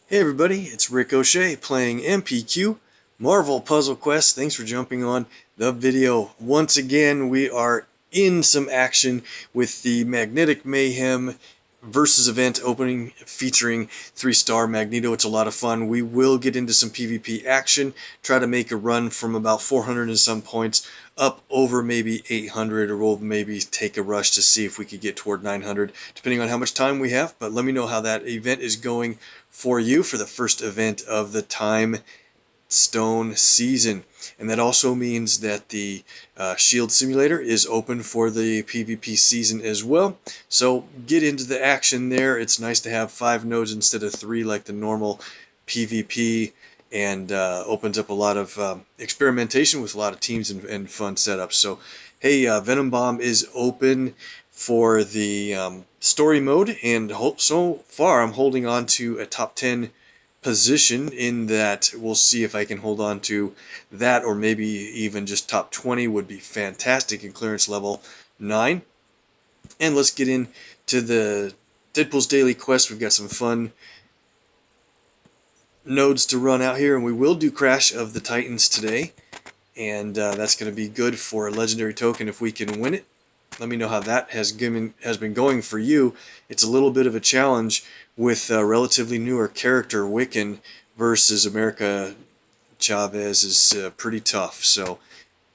Hey everybody, it's Rick O'Shea playing MPQ Marvel Puzzle Quest. Thanks for jumping on the video. Once again, we are in some action with the Magnetic Mayhem versus event opening featuring 3-star Magneto. It's a lot of fun. We will get into some PvP action, try to make a run from about 400 and some points up over maybe 800, or we'll maybe take a rush to see if we could get toward 900 depending on how much time we have. But let me know how that event is going for you for the first event of the Time Stone season. And that also means that the Shield Simulator is open for the PvP season as well. So get into the action there. It's nice to have 5 nodes instead of 3 like the normal PvP, and opens up a lot of experimentation with a lot of teams and fun setups. So hey, Venom Bomb is open for the story mode, and so far I'm holding on to a top 10 position in that. We'll see if I can hold on to that, or maybe even just top 20 would be fantastic in clearance level 9. And let's get into the Deadpool's Daily Quest. We've got some fun nodes to run out here, and we will do Crash of the Titans today, and that's going to be good for a legendary token if we can win it. Let me know how that has been going for you. It's a little bit of a challenge with a relatively newer character, Wiccan, versus America Chavez is pretty tough. So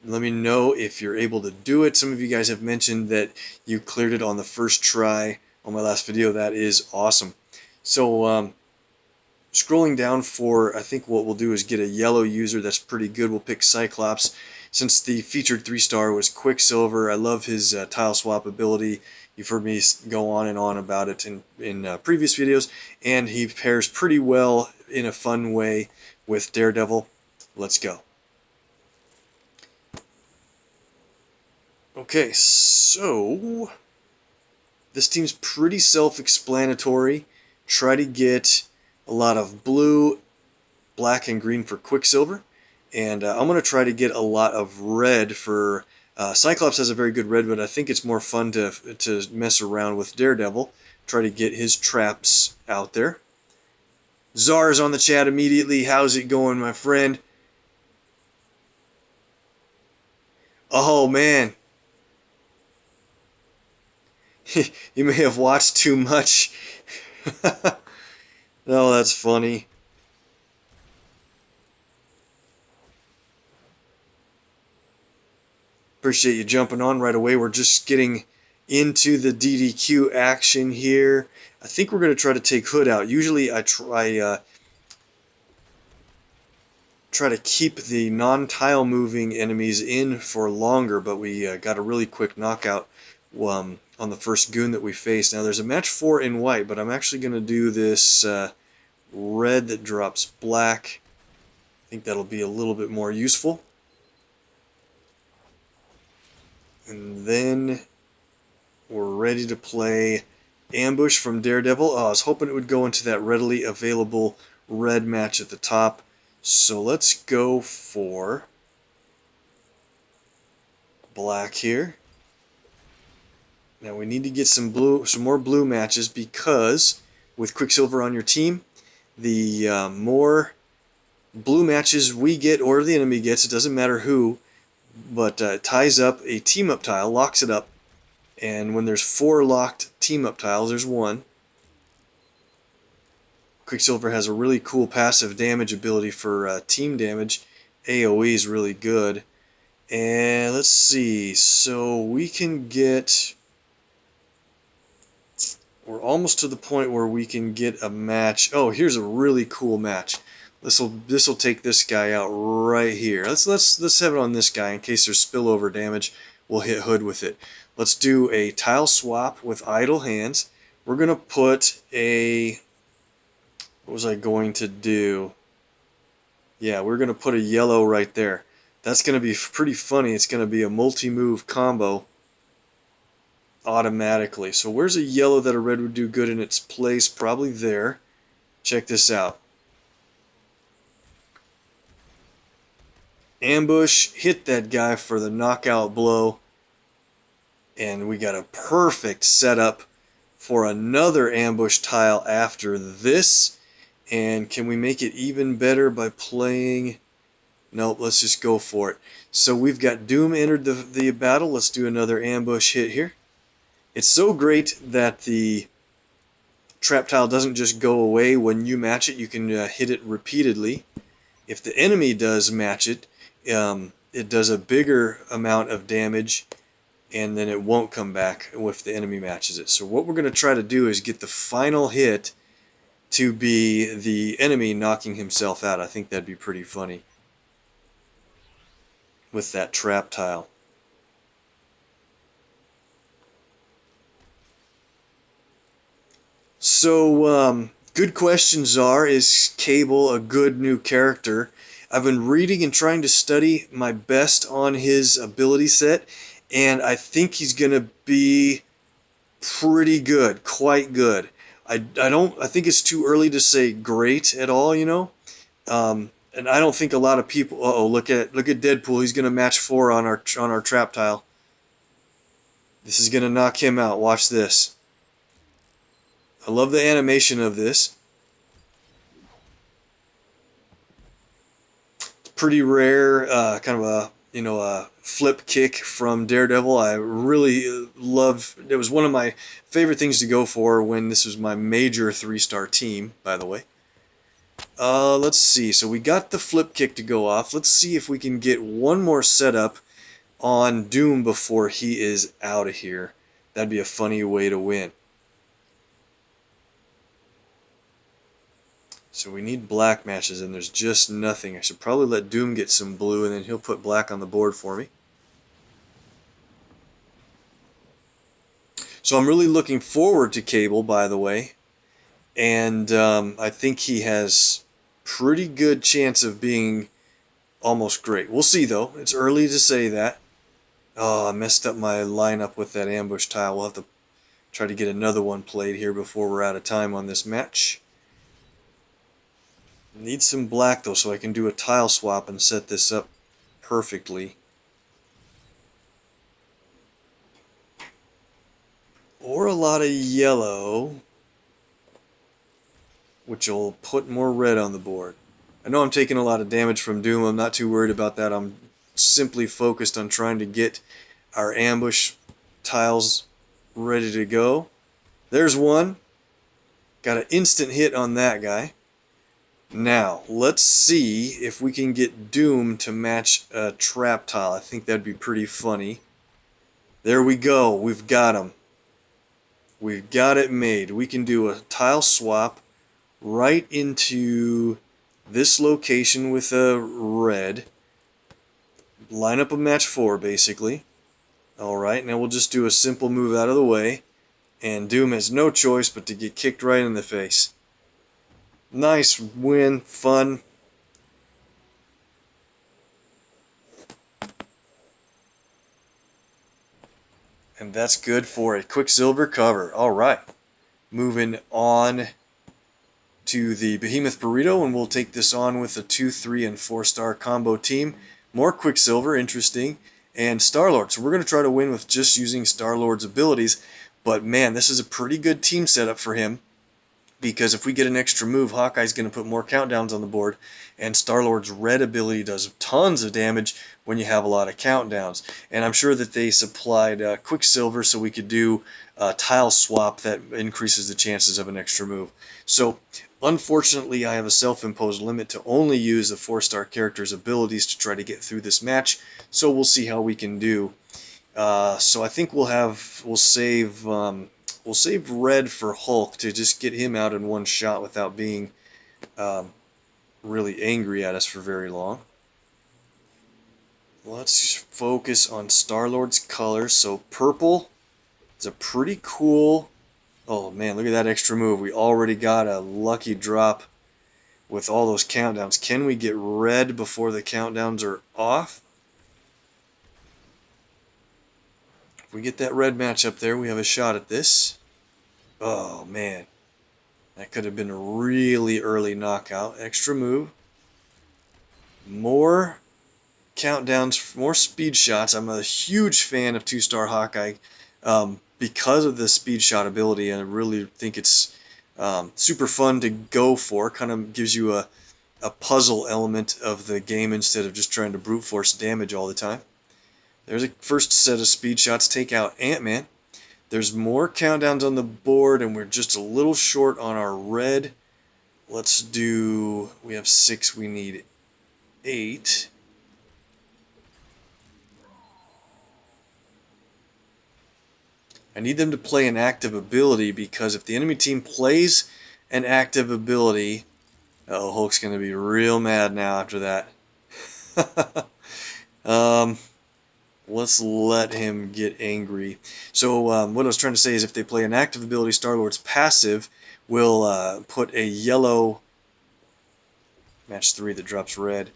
let me know if you're able to do it. Some of you guys have mentioned that you cleared it on the first try on my last video. That is awesome. So scrolling down for, I think what we'll do is get a yellow user. That's pretty good. We'll pick Cyclops. Since the featured 3-star was Quicksilver, I love his tile swap ability. You've heard me go on and on about it in previous videos, and he pairs pretty well in a fun way with Daredevil. Let's go. Okay, so this team's pretty self-explanatory. Try to get a lot of blue, black, and green for Quicksilver. And I'm going to try to get a lot of red for Cyclops. Has a very good red, but I think it's more fun to mess around with Daredevil. Try to get his traps out there. Czar's on the chat immediately. How's it going, my friend? Oh, man. You may have watched too much. Oh, that's funny. Appreciate you jumping on right away. We're just getting into the DDQ action here. I think we're going to try to take Hood out. Usually I try to keep the non-tile moving enemies in for longer, but we got a really quick knockout on the first goon that we faced. Now there's a match 4 in white, but I'm actually going to do this red that drops black. I think that'll be a little bit more useful. And then we're ready to play Ambush from Daredevil. Oh, I was hoping it would go into that readily available red match at the top. So let's go for black here. Now we need to get some more blue matches, because with Quicksilver on your team, the more blue matches we get, or the enemy gets, it doesn't matter who, but ties up a team-up tile, locks it up, and when there's 4 locked team-up tiles, there's 1. Quicksilver has a really cool passive damage ability for team damage. AoE is really good. And let's see, so we can get... We're almost to the point where we can get a match. Oh, here's a really cool match. This'll take this guy out right here. Let's have it on this guy in case there's spillover damage. We'll hit Hood with it. Let's do a tile swap with idle hands. We're gonna put a... What was I going to do? Yeah, we're gonna put a yellow right there. That's gonna be pretty funny. It's gonna be a multi-move combo automatically. So where's a yellow that a red would do good in its place? Probably there. Check this out. Ambush, hit that guy for the knockout blow, and we got a perfect setup for another ambush tile after this. And can we make it even better by playing... Nope, let's just go for it. So we've got Doom entered the battle. Let's do another ambush hit here. It's so great that the trap tile doesn't just go away when you match it. You can hit it repeatedly. If the enemy does match it, it does a bigger amount of damage, and then it won't come back if the enemy matches it. So what we're going to try to do is get the final hit to be the enemy knocking himself out. I think that'd be pretty funny with that trap tile. So, good questions are, is Cable a good new character? I've been reading and trying to study my best on his ability set, and I think he's going to be pretty good, quite good. I think it's too early to say great at all, you know? And I don't think a lot of people... Uh-oh, look at Deadpool. He's going to match 4 on our trap tile. This is going to knock him out. Watch this. I love the animation of this. It's pretty rare, kind of a flip kick from Daredevil. I really love... It was one of my favorite things to go for when this was my major 3-star team, by the way. Let's see. So we got the flip kick to go off. Let's see if we can get one more setup on Doom before he is out of here. That'd be a funny way to win. So we need black matches, and there's just nothing. I should probably let Doom get some blue, and then he'll put black on the board for me. So I'm really looking forward to Cable, by the way. And I think he has pretty good chance of being almost great. We'll see, though. It's early to say that. Oh, I messed up my lineup with that ambush tile. We'll have to try to get another one played here before we're out of time on this match. Need some black, though, so I can do a tile swap and set this up perfectly. Or a lot of yellow, which will put more red on the board. I know I'm taking a lot of damage from Doom. I'm not too worried about that. I'm simply focused on trying to get our ambush tiles ready to go. There's one. Got an instant hit on that guy. Now, let's see if we can get Doom to match a trap tile. I think that'd be pretty funny. There we go. We've got him. We've got it made. We can do a tile swap right into this location with a red. Line up a match 4, basically. Alright, now we'll just do a simple move out of the way. And Doom has no choice but to get kicked right in the face. Nice win, fun. And that's good for a Quicksilver cover. Alright, moving on to the Behemoth Burrito, and we'll take this on with a 2, 3, and 4-star combo team. More Quicksilver, interesting, and Star-Lord. So we're going to try to win with just using Star-Lord's abilities, but man, this is a pretty good team setup for him, because if we get an extra move, Hawkeye's going to put more countdowns on the board, and Star-Lord's red ability does tons of damage when you have a lot of countdowns. And I'm sure that they supplied Quicksilver so we could do a tile swap that increases the chances of an extra move. So, unfortunately, I have a self-imposed limit to only use the 4-star character's abilities to try to get through this match, so we'll see how we can do. So I think we'll save red for Hulk to just get him out in one shot without being really angry at us for very long. Let's focus on Star-Lord's color. So purple is a pretty cool... Oh man, look at that extra move. We already got a lucky drop with all those countdowns. Can we get red before the countdowns are off? If we get that red match up there, we have a shot at this. Oh man, that could have been a really early knockout. Extra move. More countdowns, more speed shots. I'm a huge fan of 2-star Hawkeye because of the speed shot ability, and I really think it's Super fun to go for. Kind of gives you a puzzle element of the game instead of just trying to brute force damage all the time. There's a first set of speed shots. Take out Ant-Man. There's more countdowns on the board, and we're just a little short on our red. Let's do... we have 6, we need 8. I need them to play an active ability, because if the enemy team plays an active ability... oh, Hulk's going to be real mad now after that. Let's let him get angry. So what I was trying to say is if they play an active ability, Star-Lord's passive will put a yellow... match 3 that drops red.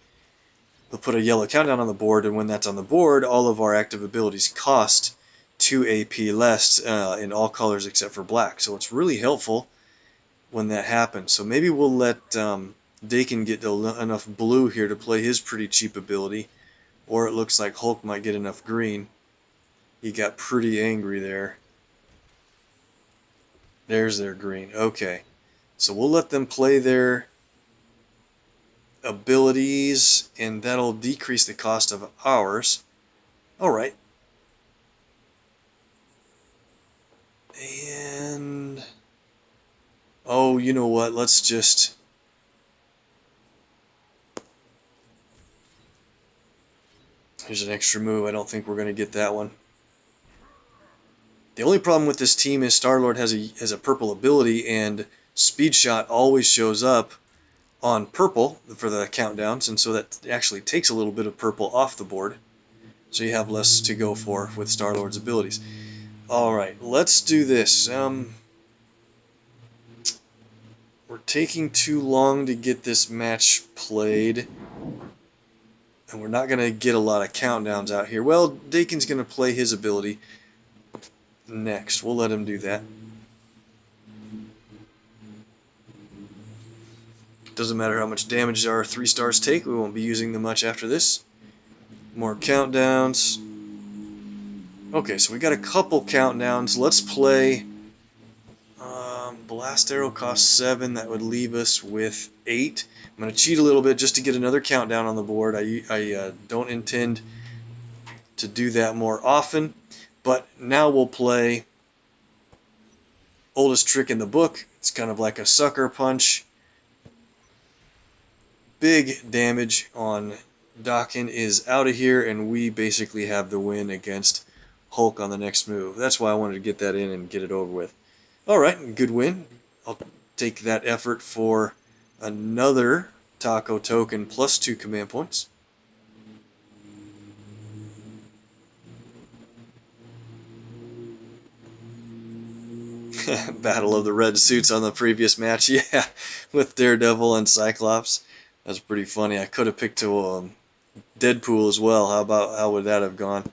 We'll put a yellow countdown on the board, and when that's on the board, all of our active abilities cost 2 AP less in all colors except for black. So it's really helpful when that happens. So maybe we'll let Dakin get enough blue here to play his pretty cheap ability, or it looks like Hulk might get enough green. He got pretty angry there. There's their green. Okay. So we'll let them play their abilities, and that'll decrease the cost of ours. Alright. And... oh, you know what? Let's just... here's an extra move. I don't think we're going to get that one. The only problem with this team is Star-Lord has a purple ability, and Speed Shot always shows up on purple for the countdowns, and so that actually takes a little bit of purple off the board. So you have less to go for with Star-Lord's abilities. Alright, let's do this. We're taking too long to get this match played, and we're not going to get a lot of countdowns out here. Well, Dakin's going to play his ability next. We'll let him do that. Doesn't matter how much damage our 3 stars take, we won't be using them much after this. More countdowns. Okay, so we got a couple countdowns. Let's play... Blast Arrow costs 7, that would leave us with 8. I'm going to cheat a little bit just to get another countdown on the board. I don't intend to do that more often, but now we'll play Oldest Trick in the Book. It's kind of like a sucker punch. Big damage on Dakin is out of here, and we basically have the win against Hulk on the next move. That's why I wanted to get that in and get it over with. Alright, good win. I'll take that effort for another taco token plus 2 command points. Battle of the red suits on the previous match, yeah, with Daredevil and Cyclops. That's pretty funny. I could have picked Deadpool as well. How would that have gone?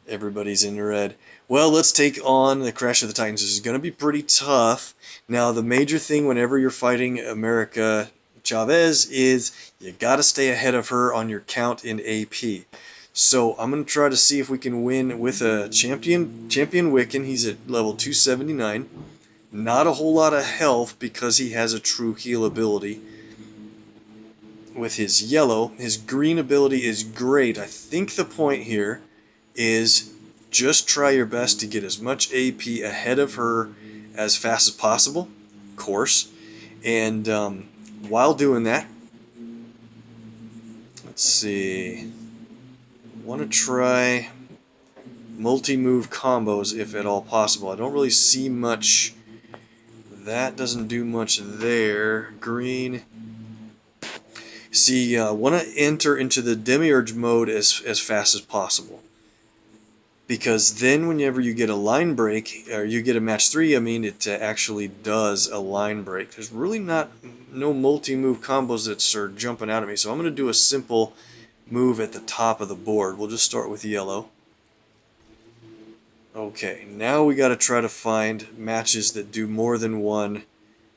Everybody's in red. Well, let's take on the Crash of the Titans. This is going to be pretty tough. Now, the major thing whenever you're fighting America Chavez is you got to stay ahead of her on your count in AP. So I'm going to try to see if we can win with a Champion Wiccan. He's at level 279. Not a whole lot of health because he has a true heal ability. With his yellow, his green ability is great. I think the point here is just try your best to get as much AP ahead of her as fast as possible, of course. And while doing that, let's see, want to try multi-move combos if at all possible. I don't really see much. That doesn't do much there. Green. See, want to enter into the Demiurge mode as fast as possible. Because then whenever you get a line break, or you get a match 3, I mean, it actually does a line break. There's really no multi-move combos that are jumping out at me. So I'm going to do a simple move at the top of the board. We'll just start with yellow. Okay, now we got to try to find matches that do more than one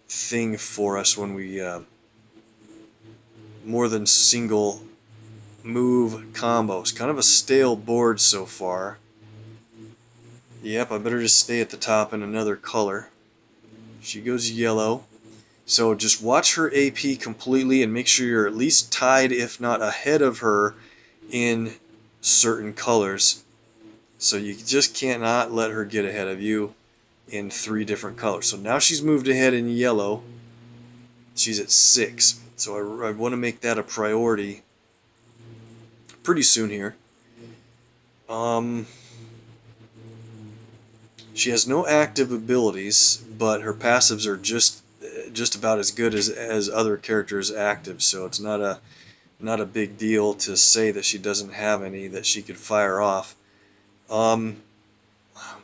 thing for us when we... more than single move combos. Kind of a stale board so far. Yep, I better just stay at the top in another color. She goes yellow. So just watch her AP completely and make sure you're at least tied, if not ahead of her, in certain colors. So you just cannot let her get ahead of you in 3 different colors. So now she's moved ahead in yellow. She's at 6. So I want to make that a priority pretty soon here. She has no active abilities, but her passives are just about as good as other characters' active. So it's not a big deal to say that she doesn't have any that she could fire off. I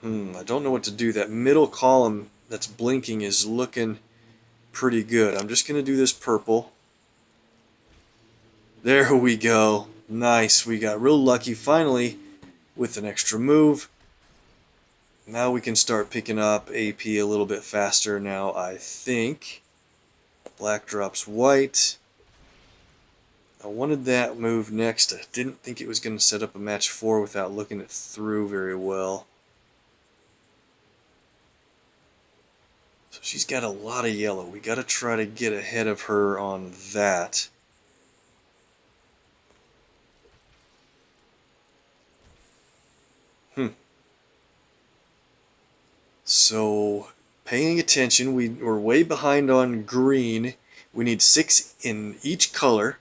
don't know what to do. That middle column that's blinking is looking pretty good. I'm just going to do this purple. There we go. Nice. We got real lucky finally with an extra move. Now we can start picking up AP a little bit faster now, I think. Black drops white. I wanted that move next. I didn't think it was going to set up a match 4 without looking it through very well. So she's got a lot of yellow. We got to try to get ahead of her on that. So, paying attention, we're way behind on green. We need 6 in each color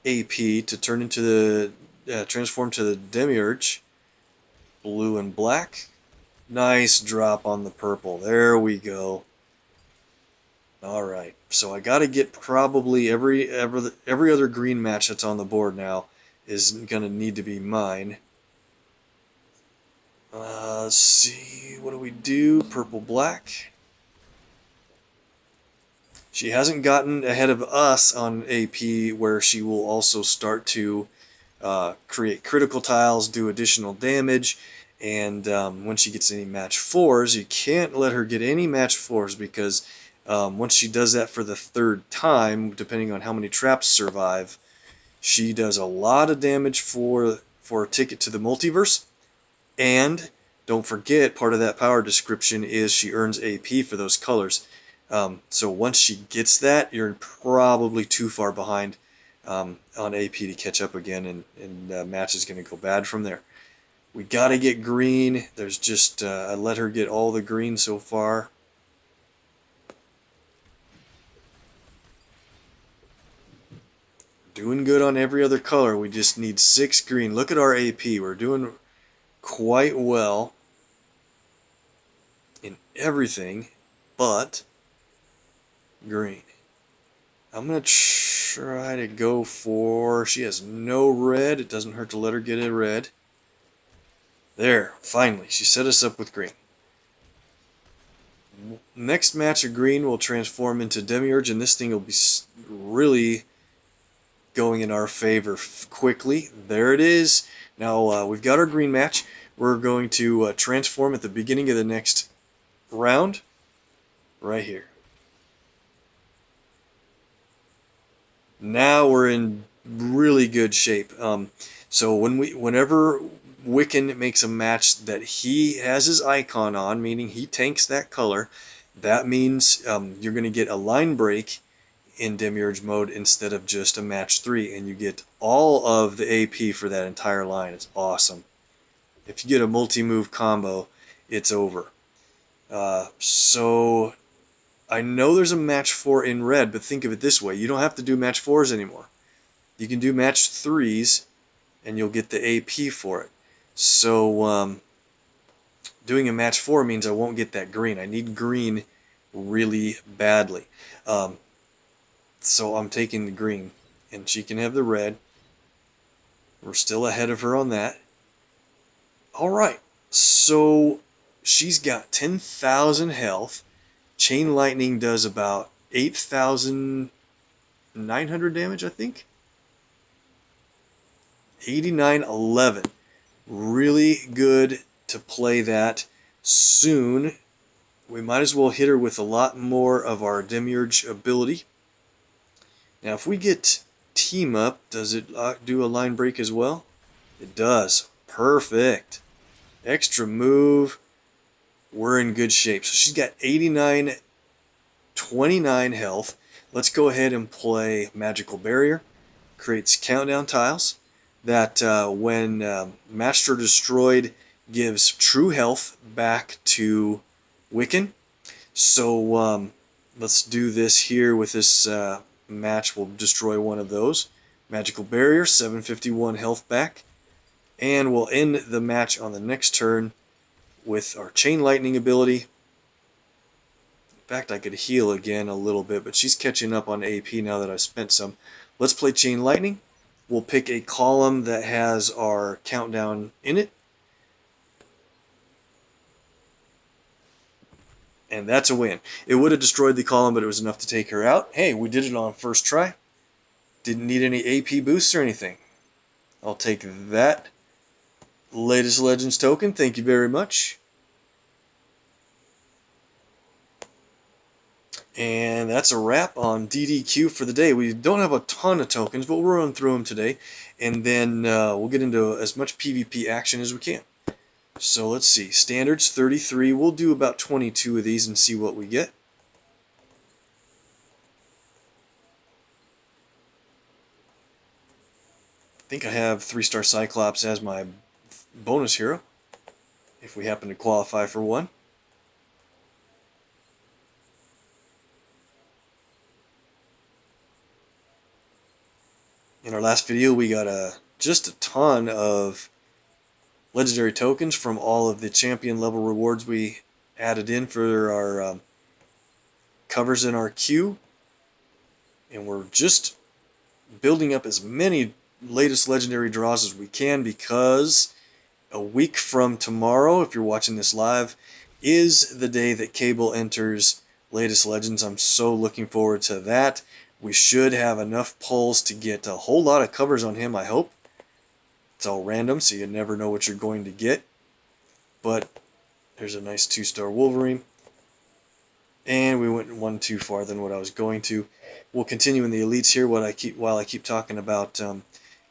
AP to turn into the transform to the Demiurge. Blue and black. Nice drop on the purple. There we go. Alright, so I gotta get probably every other green match that's on the board now is gonna need to be mine. Let's see, what do we do? Purple black. She hasn't gotten ahead of us on AP, where she will also start to create critical tiles, do additional damage, and when she gets any match 4s, you can't let her get any match 4s, because once she does that for the 3rd time, depending on how many traps survive, she does a lot of damage for a ticket to the multiverse. And don't forget, part of that power description is she earns AP for those colors. So once she gets that, you're probably too far behind on AP to catch up again, and match is going to go bad from there. We got to get green. There's just I let her get all the green so far. Doing good on every other color. We just need 6 green. Look at our AP. We're doing quite well in everything but green. I'm going to try to go for... She has no red. It doesn't hurt to let her get a red. There, finally. She set us up with green. Next match of green will transform into Demiurge, and this thing will be really going in our favor quickly. There it is. Now we've got our green match. We're going to transform at the beginning of the next round, right here. Now we're in really good shape. So whenever Wiccan makes a match that he has his icon on, meaning he tanks that color, that means you're going to get a line break in Demiurge mode instead of just a match 3, and you get all of the AP for that entire line. It's awesome. If you get a multi-move combo, it's over. So I know there's a match 4 in red, but think of it this way. You don't have to do match 4s anymore. You can do match 3s, and you'll get the AP for it. So doing a match 4 means I won't get that green. I need green really badly. So I'm taking the green, and she can have the red. We're still ahead of her on that. Alright, so she's got 10,000 health. Chain Lightning does about 8,900 damage, I think. 8911. Really good to play that soon. We might as well hit her with a lot more of our Demiurge ability. Now, if we get Team Up, does it do a line break as well? It does. Perfect. Extra move. We're in good shape. So she's got 89 29 health. Let's go ahead and play Magical Barrier. Creates countdown tiles that when Master Destroyed gives true health back to Wiccan. So let's do this here with this match. We'll destroy one of those. Magical Barrier, 751 health back. And we'll end the match on the next turn with our Chain Lightning ability. In fact, I could heal again a little bit, but she's catching up on AP now that I've spent some. Let's play Chain Lightning. We'll pick a column that has our countdown in it. And that's a win. It would have destroyed the column, but it was enough to take her out. Hey, we did it on first try. Didn't need any AP boosts or anything. I'll take that latest Legends token. Thank you very much. And that's a wrap on DDQ for the day. We don't have a ton of tokens, but we'll run through them today. And then we'll get into as much PvP action as we can. So let's see. Standards 33. We'll do about 22 of these and see what we get. I think I have 3-star Cyclops as my bonus hero, if we happen to qualify for one. In our last video, we got just a ton of legendary tokens from all of the champion level rewards we added in for our covers in our queue. And we're just building up as many latest legendary draws as we can, because a week from tomorrow, if you're watching this live, is the day that Cable enters latest legends. I'm so looking forward to that. We should have enough pulls to get a whole lot of covers on him, I hope. It's all random, so you never know what you're going to get. But there's a nice 2-star Wolverine. And we went one too far than what I was going to. We'll continue in the elites here while I keep talking about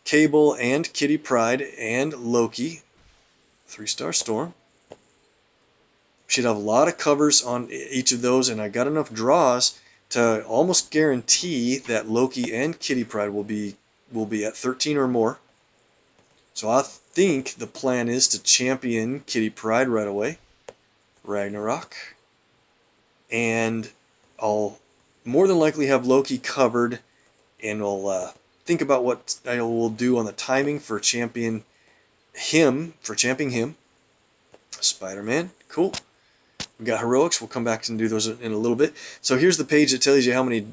Cable and Kitty Pryde and Loki. 3-star Storm. Should have a lot of covers on each of those, and I got enough draws to almost guarantee that Loki and Kitty Pryde will be at 13 or more. So I think the plan is to champion Kitty Pryde right away. Ragnarok. And I'll more than likely have Loki covered, and I'll think about what I will do on the timing for championing him. Spider-Man, cool. We got heroics. We'll come back and do those in a little bit. So here's the page that tells you how many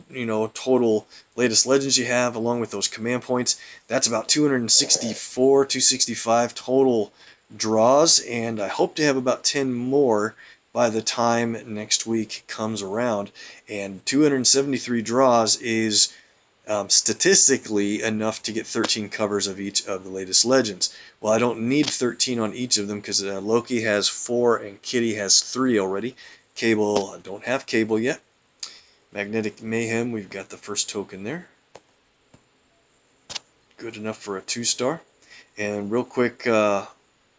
total latest legends you have, along with those command points. That's about 264, 265 total draws, and I hope to have about 10 more by the time next week comes around. And 273 draws is statistically enough to get 13 covers of each of the latest legends. Well, I don't need 13 on each of them, because Loki has 4 and Kitty has 3 already. Cable, I don't have Cable yet. Magnetic Mayhem, we've got the first token there. Good enough for a 2-star. And real quick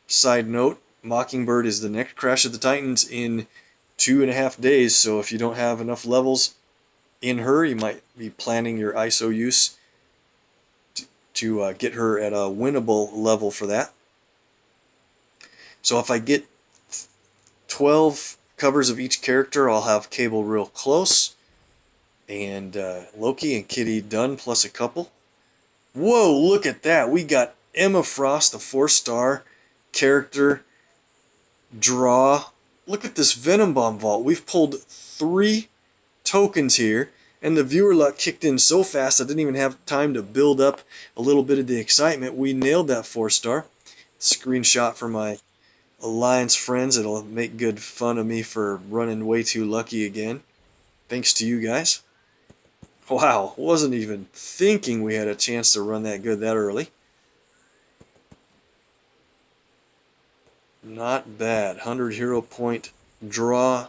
side note, Mockingbird is the next Crash of the Titans in 2.5 days, so if you don't have enough levels in her, you might be planning your ISO use to get her at a winnable level for that. So if I get 12 covers of each character, I'll have Cable real close, and Loki and Kitty done, plus a couple. Whoa, look at that. We got Emma Frost, the 4-star character draw. Look at this Venom Bomb vault. We've pulled 3 tokens here, and the viewer luck kicked in so fast I didn't even have time to build up a little bit of the excitement. We nailed that 4-star. Screenshot for my Alliance friends. It'll make good fun of me for running way too lucky again. Thanks to you guys. Wow, wasn't even thinking we had a chance to run that good that early. Not bad. 100 hero point draw.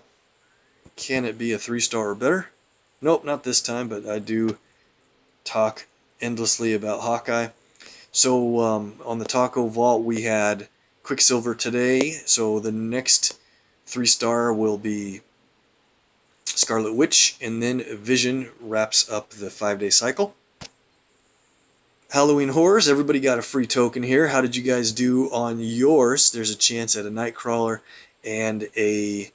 Can it be a 3-star or better? Nope, not this time, but I do talk endlessly about Hawkeye. So on the Taco Vault, we had Quicksilver today, so the next 3-star will be Scarlet Witch, and then Vision wraps up the 5-day cycle. Halloween Horrors, everybody got a free token here. How did you guys do on yours? There's a chance at a Nightcrawler and a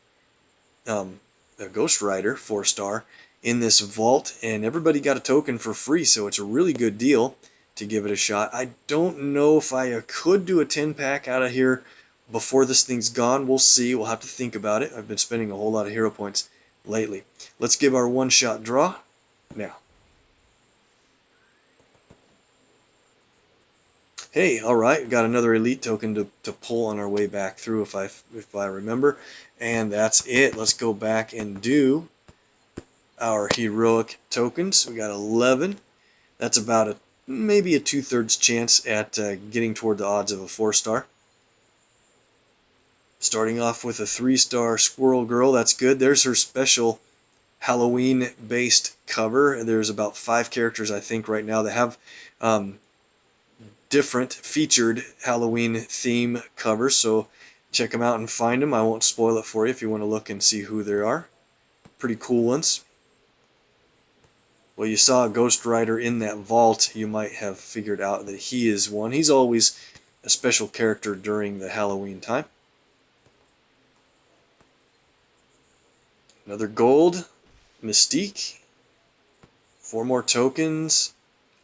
Ghost Rider 4-star in this vault, and everybody got a token for free, so it's a really good deal to give it a shot. I don't know if I could do a 10-pack out of here before this thing's gone. We'll see. We'll have to think about it. I've been spending a whole lot of hero points lately. Let's give our one-shot draw now. Hey, all right, we got another elite token to pull on our way back through if I remember, and that's it. Let's go back and do our heroic tokens. We got 11. That's about maybe a 2/3 chance at getting toward the odds of a 4-star. Starting off with a 3-star Squirrel Girl. That's good. There's her special Halloween-based cover. There's about 5 characters I think right now that have different featured Halloween theme covers, so check them out and find them. I won't spoil it for you if you want to look and see who they are. Pretty cool ones. Well, you saw a Ghost Rider in that vault. You might have figured out that he is one. He's always a special character during the Halloween time. Another gold. Mystique. 4 more tokens.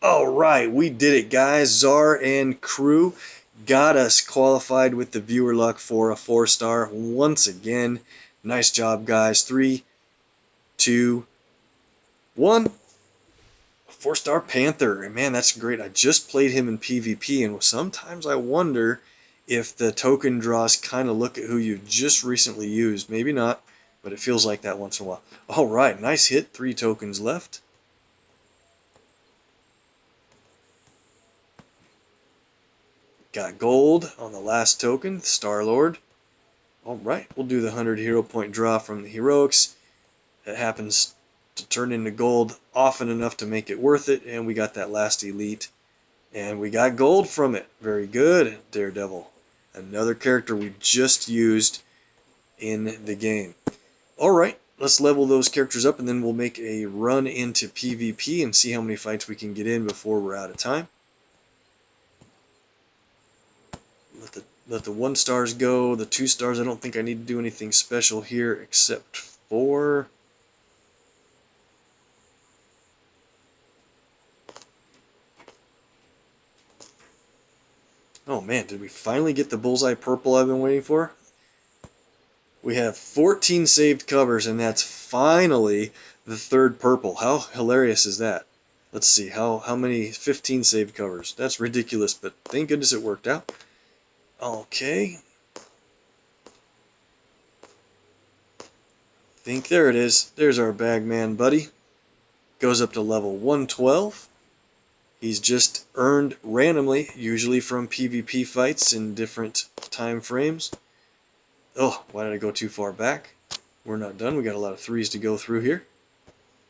Alright, we did it, guys. Czar and crew got us qualified with the viewer luck for a 4-star once again. Nice job, guys. 3, 2, 1. 4-star Panther. Man, that's great. I just played him in PvP, and sometimes I wonder if the token draws kind of look at who you just recently used. Maybe not, but it feels like that once in a while. Alright, nice hit. 3 tokens left. Got gold on the last token, Star-Lord. Alright, we'll do the 100 hero point draw from the heroics. That happens to turn into gold often enough to make it worth it, and we got that last elite. And we got gold from it. Very good, Daredevil. Another character we just used in the game. Alright, let's level those characters up, and then we'll make a run into PvP and see how many fights we can get in before we're out of time. Let the 1-stars go. The 2-stars, I don't think I need to do anything special here except for... Oh man, did we finally get the bullseye purple I've been waiting for? We have 14 saved covers, and that's finally the 3rd purple. How hilarious is that? Let's see, how many? 15 saved covers. That's ridiculous, but thank goodness it worked out. Okay. Think there it is. There's our Bagman buddy. Goes up to level 112. He's just earned randomly, usually from PvP fights in different time frames. Oh, why did I go too far back? We're not done. We got a lot of 3s to go through here.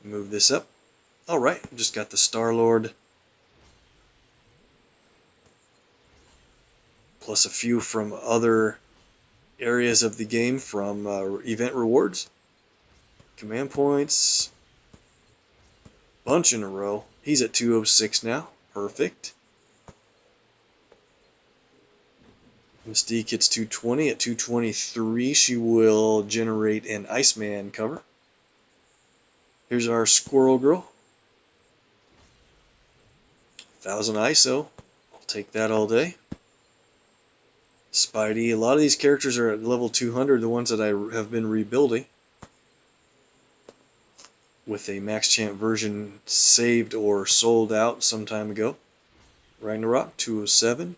Move this up. Alright, just got the Star-Lord. Plus a few from other areas of the game from event rewards. Command points. Bunch in a row. He's at 206 now. Perfect. Mystique hits 220. At 223, she will generate an Iceman cover. Here's our Squirrel Girl. 1000 ISO. I'll take that all day. Spidey. A lot of these characters are at level 200, the ones that I have been rebuilding. With a Max Champ version saved or sold out some time ago. Ragnarok, 207.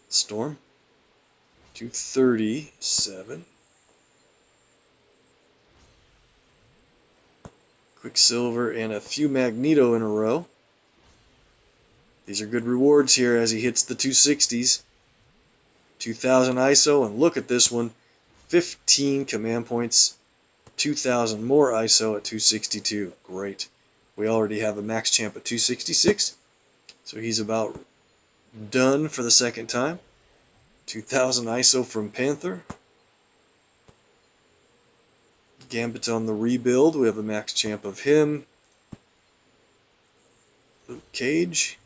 Storm, 237. Quicksilver, and a few Magneto in a row. These are good rewards here as he hits the 260s. 2000 ISO, and look at this one. 15 command points. 2000 more ISO at 262. Great. We already have a Max Champ at 266. So he's about done for the second time. 2000 ISO from Panther. Gambit's on the rebuild. We have a max champ of him. Luke Cage.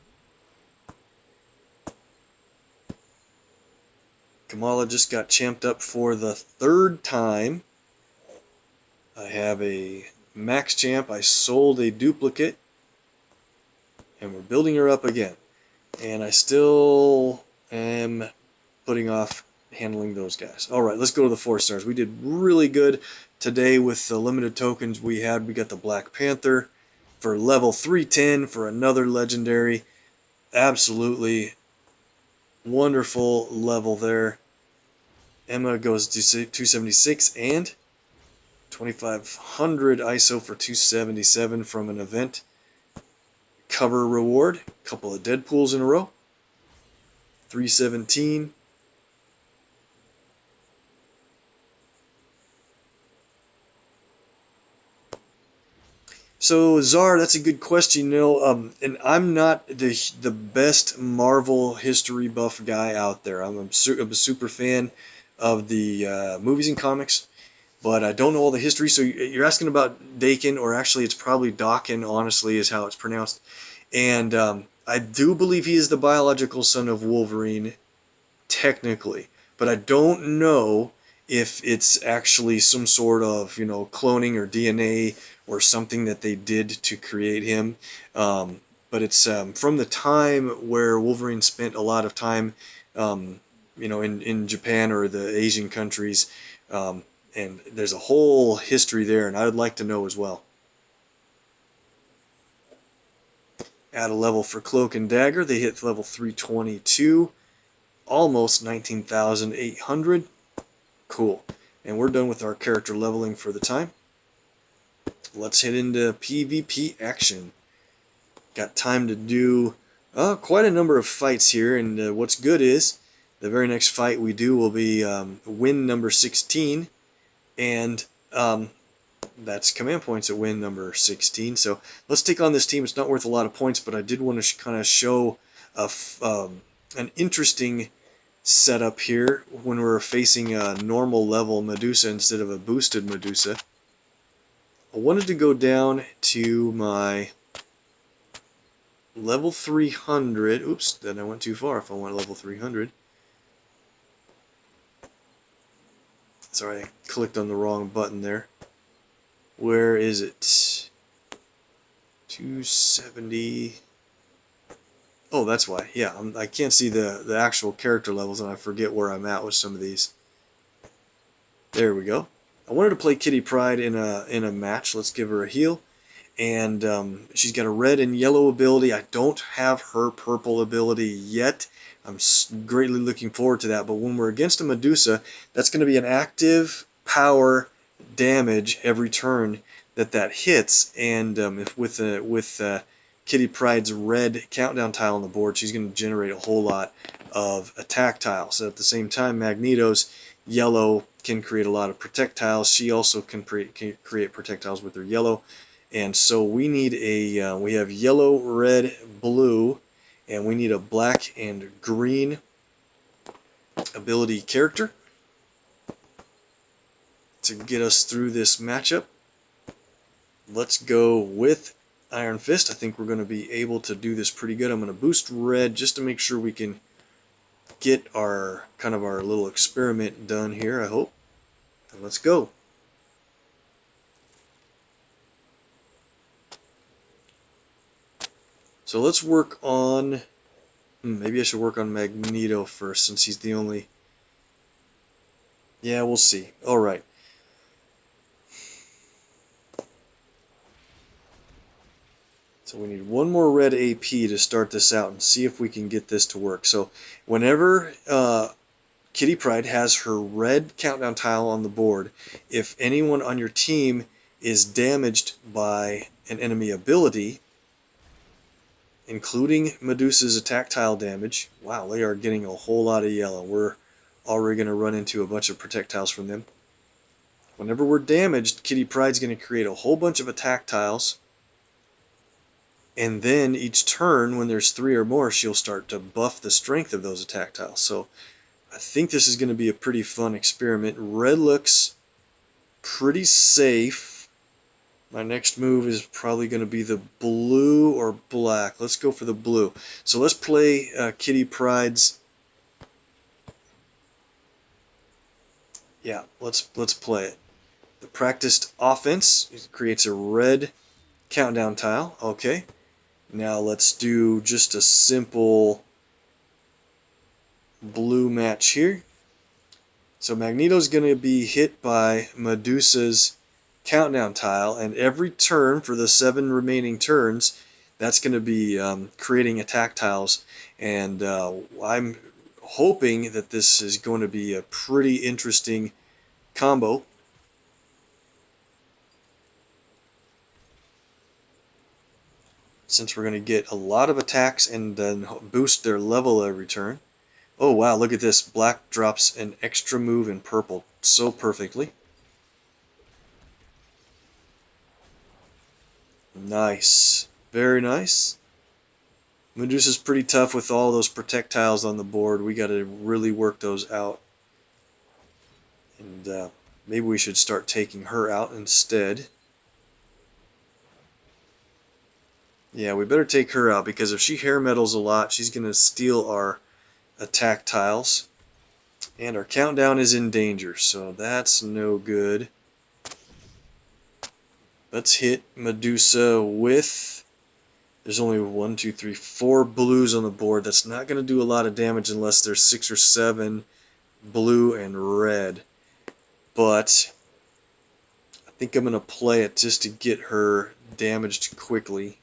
Kamala just got champed up for the 3rd time. I have a max champ. I sold a duplicate. And we're building her up again. And I still am putting off handling those guys. Alright, let's go to the 4 stars. We did really good today with the limited tokens we had. We got the Black Panther for level 310 for another legendary. Absolutely wonderful level there. Emma goes to 276 and 2500 ISO for 277 from an event. Cover reward, a couple of Deadpools in a row. 317. So Czar, that's a good question. And I'm not the best Marvel history buff guy out there. I'm a super fan of the movies and comics, but I don't know all the history. So you're asking about Dakin, or actually it's probably Dakin, honestly, is how it's pronounced. And I do believe he is the biological son of Wolverine, technically. But I don't know if it's actually some sort of, cloning or DNA or something that they did to create him. But it's from the time where Wolverine spent a lot of time, in Japan or the Asian countries. And there's a whole history there, and I would like to know as well. Add a level for Cloak and Dagger. They hit level 322. Almost 19,800. Cool. And we're done with our character leveling for the time. Let's head into PvP action. Got time to do quite a number of fights here, and what's good is the very next fight we do will be win number 16, and that's command points at win number 16. So let's take on this team. It's not worth a lot of points, but I did want to kind of show an interesting setup here when we're facing a normal level Medusa instead of a boosted Medusa. I wanted to go down to my level 300. Oops, then I went too far if I went level 300. Sorry, I clicked on the wrong button there. Where is it? 270. Oh, that's why. Yeah, I can't see the actual character levels, and I forget where I'm at with some of these. There we go. I wanted to play Kitty Pryde in a match. Let's give her a heal. And she's got a red and yellow ability. I don't have her purple ability yet. I'm greatly looking forward to that. But when we're against a Medusa, that's going to be an active power damage every turn that hits. And if with Kitty Pryde's red countdown tile on the board, she's going to generate a whole lot of attack tiles. So at the same time, Magneto's yellow can create a lot of protectiles. She also can create protectiles with her yellow. And so we need we have yellow, red, blue, and we need a black and green ability character to get us through this matchup. Let's go with Iron Fist. I think we're going to be able to do this pretty good. I'm going to boost red just to make sure we can get our little experiment done here, I hope. And let's go. So let's work on, maybe I should work on Magneto first, since he's the only, yeah, we'll see. Alright. So we need one more red AP to start this out and see if we can get this to work. So whenever Kitty Pryde has her red countdown tile on the board, if anyone on your team is damaged by an enemy ability, including Medusa's attack tile damage, wow, they are getting a whole lot of yellow. We're already going to run into a bunch of protectiles from them. Whenever we're damaged, Kitty Pryde's going to create a whole bunch of attack tiles. And then each turn, when there's 3 or more, she'll start to buff the strength of those attack tiles. So I think this is going to be a pretty fun experiment. Red looks pretty safe. My next move is probably going to be the blue or black. Let's go for the blue. So let's play Kitty Pryde's. Yeah, let's play it. The practiced offense, it creates a red countdown tile. Okay. Now let's do just a simple blue match here. So Magneto's going to be hit by Medusa's countdown tile, and every turn for the 7 remaining turns, that's going to be creating attack tiles. And I'm hoping that this is going to be a pretty interesting combo. Since we're going to get a lot of attacks and then boost their level every turn. Oh wow, look at this. Black drops an extra move in purple so perfectly. Nice. Very nice. Medusa's pretty tough with all those protect tiles on the board. We got to really work those out. And maybe we should start taking her out instead. Yeah, we better take her out, because if she hair metals a lot, she's going to steal our attack tiles. And our countdown is in danger, so that's no good. Let's hit Medusa with... There's only 1, 2, 3, 4 blues on the board. That's not going to do a lot of damage unless there's 6 or 7 blue and red. But I think I'm going to play it just to get her damaged quickly.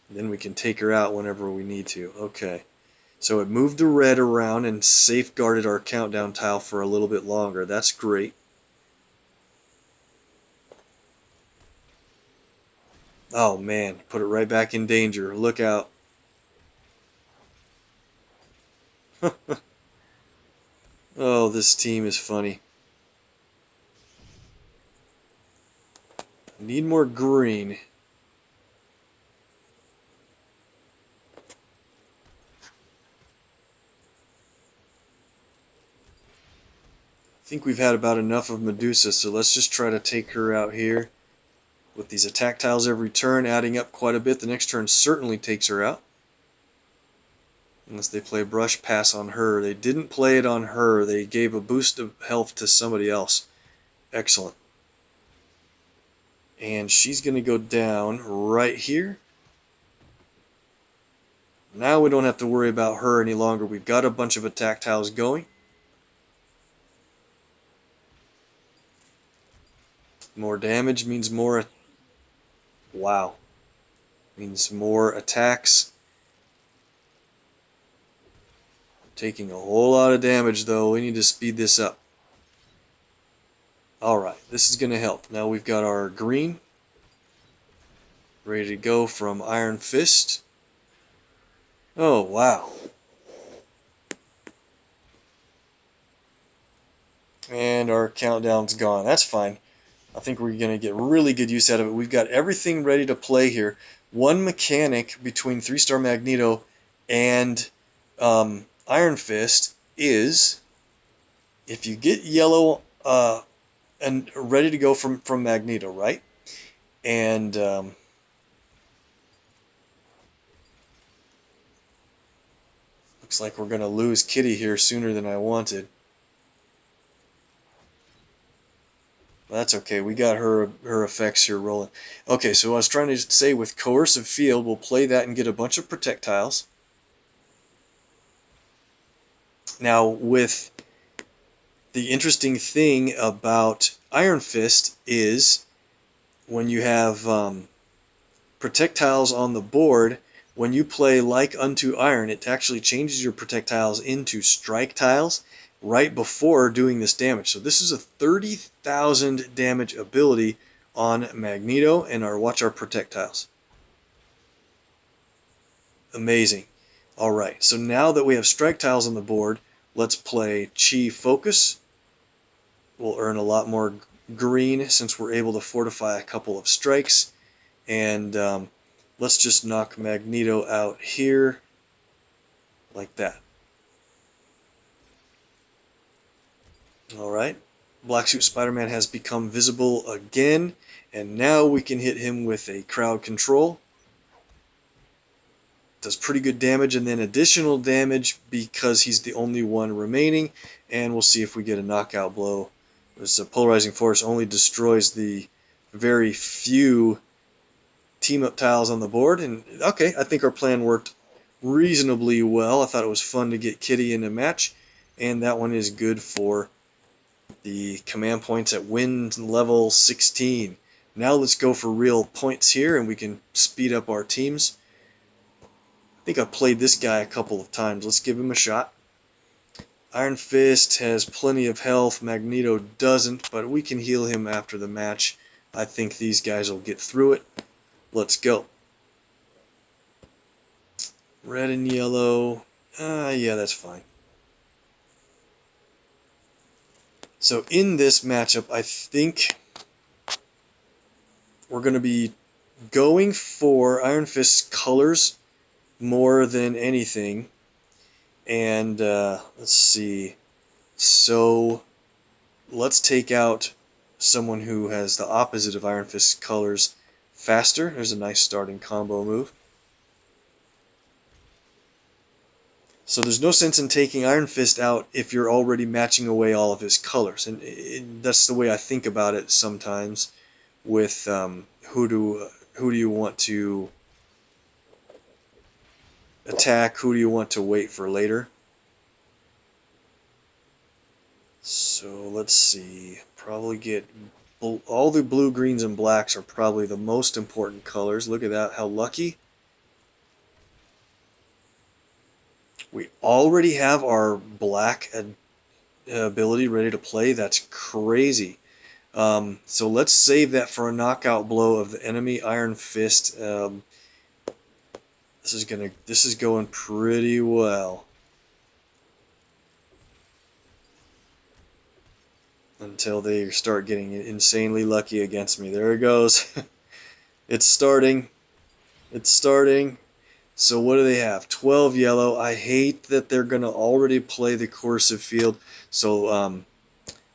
Then we can take her out whenever we need to. Okay. So it moved the red around and safeguarded our countdown tile for a little bit longer. That's great. Oh man, put it right back in danger. Look out. Oh, this team is funny. Need more green. I think we've had about enough of Medusa, so let's just try to take her out here. With these attack tiles every turn adding up quite a bit, the next turn certainly takes her out. Unless they play Brush Pass on her. They didn't play it on her. They gave a boost of health to somebody else. Excellent. And she's going to go down right here. Now we don't have to worry about her any longer. We've got a bunch of attack tiles going. More damage means more... Wow. Means more attacks. Taking a whole lot of damage though. We need to speed this up. Alright, this is going to help. Now we've got our green. Ready to go from Iron Fist. Oh, wow. And our countdown's gone. That's fine. I think we're going to get really good use out of it. We've got everything ready to play here. One mechanic between 3-star Magneto and Iron Fist is, if you get yellow and ready to go from Magneto, right? And looks like we're going to lose Kitty here sooner than I wanted. That's okay. We got her effects here rolling. Okay, so I was trying to say with Coercive Field, we'll play that and get a bunch of projectiles. Now, with the interesting thing about Iron Fist is when you have projectiles on the board, when you play Like Unto Iron, it actually changes your projectiles into strike tiles right before doing this damage. So this is a 30,000 damage ability on Magneto, and watch our projectiles. Amazing. Alright, so now that we have strike tiles on the board, let's play Chi Focus. We'll earn a lot more green since we're able to fortify a couple of strikes. And let's just knock Magneto out here like that. Alright, Black Suit Spider-Man has become visible again, and now we can hit him with a crowd control. Does pretty good damage, and then additional damage because he's the only one remaining, and we'll see if we get a knockout blow. This polarizing force only destroys the very few team-up tiles on the board, and okay, I think our plan worked reasonably well. I thought it was fun to get Kitty in a match, and that one is good for the command points at win level 16. Now let's go for real points here, and we can speed up our teams. I think I've played this guy a couple of times. Let's give him a shot. Iron Fist has plenty of health. Magneto doesn't, but we can heal him after the match. I think these guys will get through it. Let's go. Red and yellow. Yeah, that's fine. So in this matchup, I think we're going to be going for Iron Fist's colors more than anything. And let's see. So let's take out someone who has the opposite of Iron Fist's colors faster. There's a nice starting combo move. So there's no sense in taking Iron Fist out if you're already matching away all of his colors. And that's the way I think about it sometimes with who do you want to attack, who do you want to wait for later. So let's see, probably get all the blue, greens, and blacks are probably the most important colors. Look at that, how lucky. We already have our black ability ready to play. That's crazy. So let's save that for a knockout blow of the enemy Iron Fist. This is going pretty well. Until they start getting insanely lucky against me. There it goes. It's starting. It's starting. So what do they have? 12 yellow. I hate that they're going to already play the coercive field. So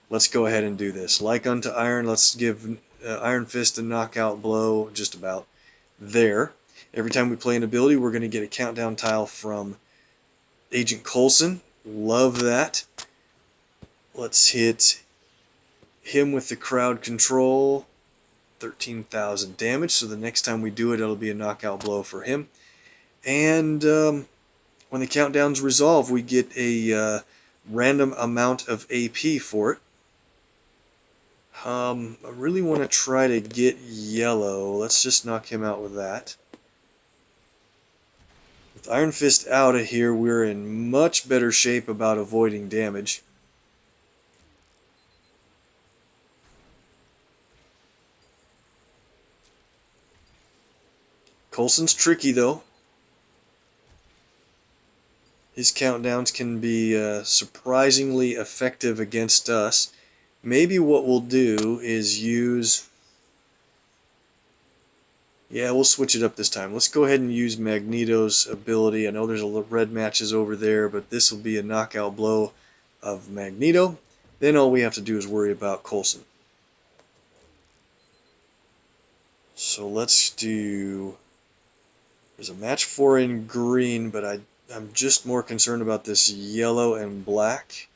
let's go ahead and do this. Like unto iron, let's give Iron Fist a knockout blow just about there. Every time we play an ability, we're going to get a countdown tile from Agent Coulson. Love that. Let's hit him with the crowd control. 13,000 damage. So the next time we do it, it'll be a knockout blow for him. And when the countdown's resolved, we get a random amount of AP for it. I really want to try to get yellow. Let's just knock him out with that. With Iron Fist out of here, we're in much better shape about avoiding damage. Coulson's tricky though. His countdowns can be surprisingly effective against us. Maybe what we'll do is use... Yeah, we'll switch it up this time. Let's go ahead and use Magneto's ability. I know there's a red matches over there, but this will be a knockout blow of Magneto. Then all we have to do is worry about Coulson. So let's do... There's a match 4 in green, but I'm just more concerned about this yellow and black.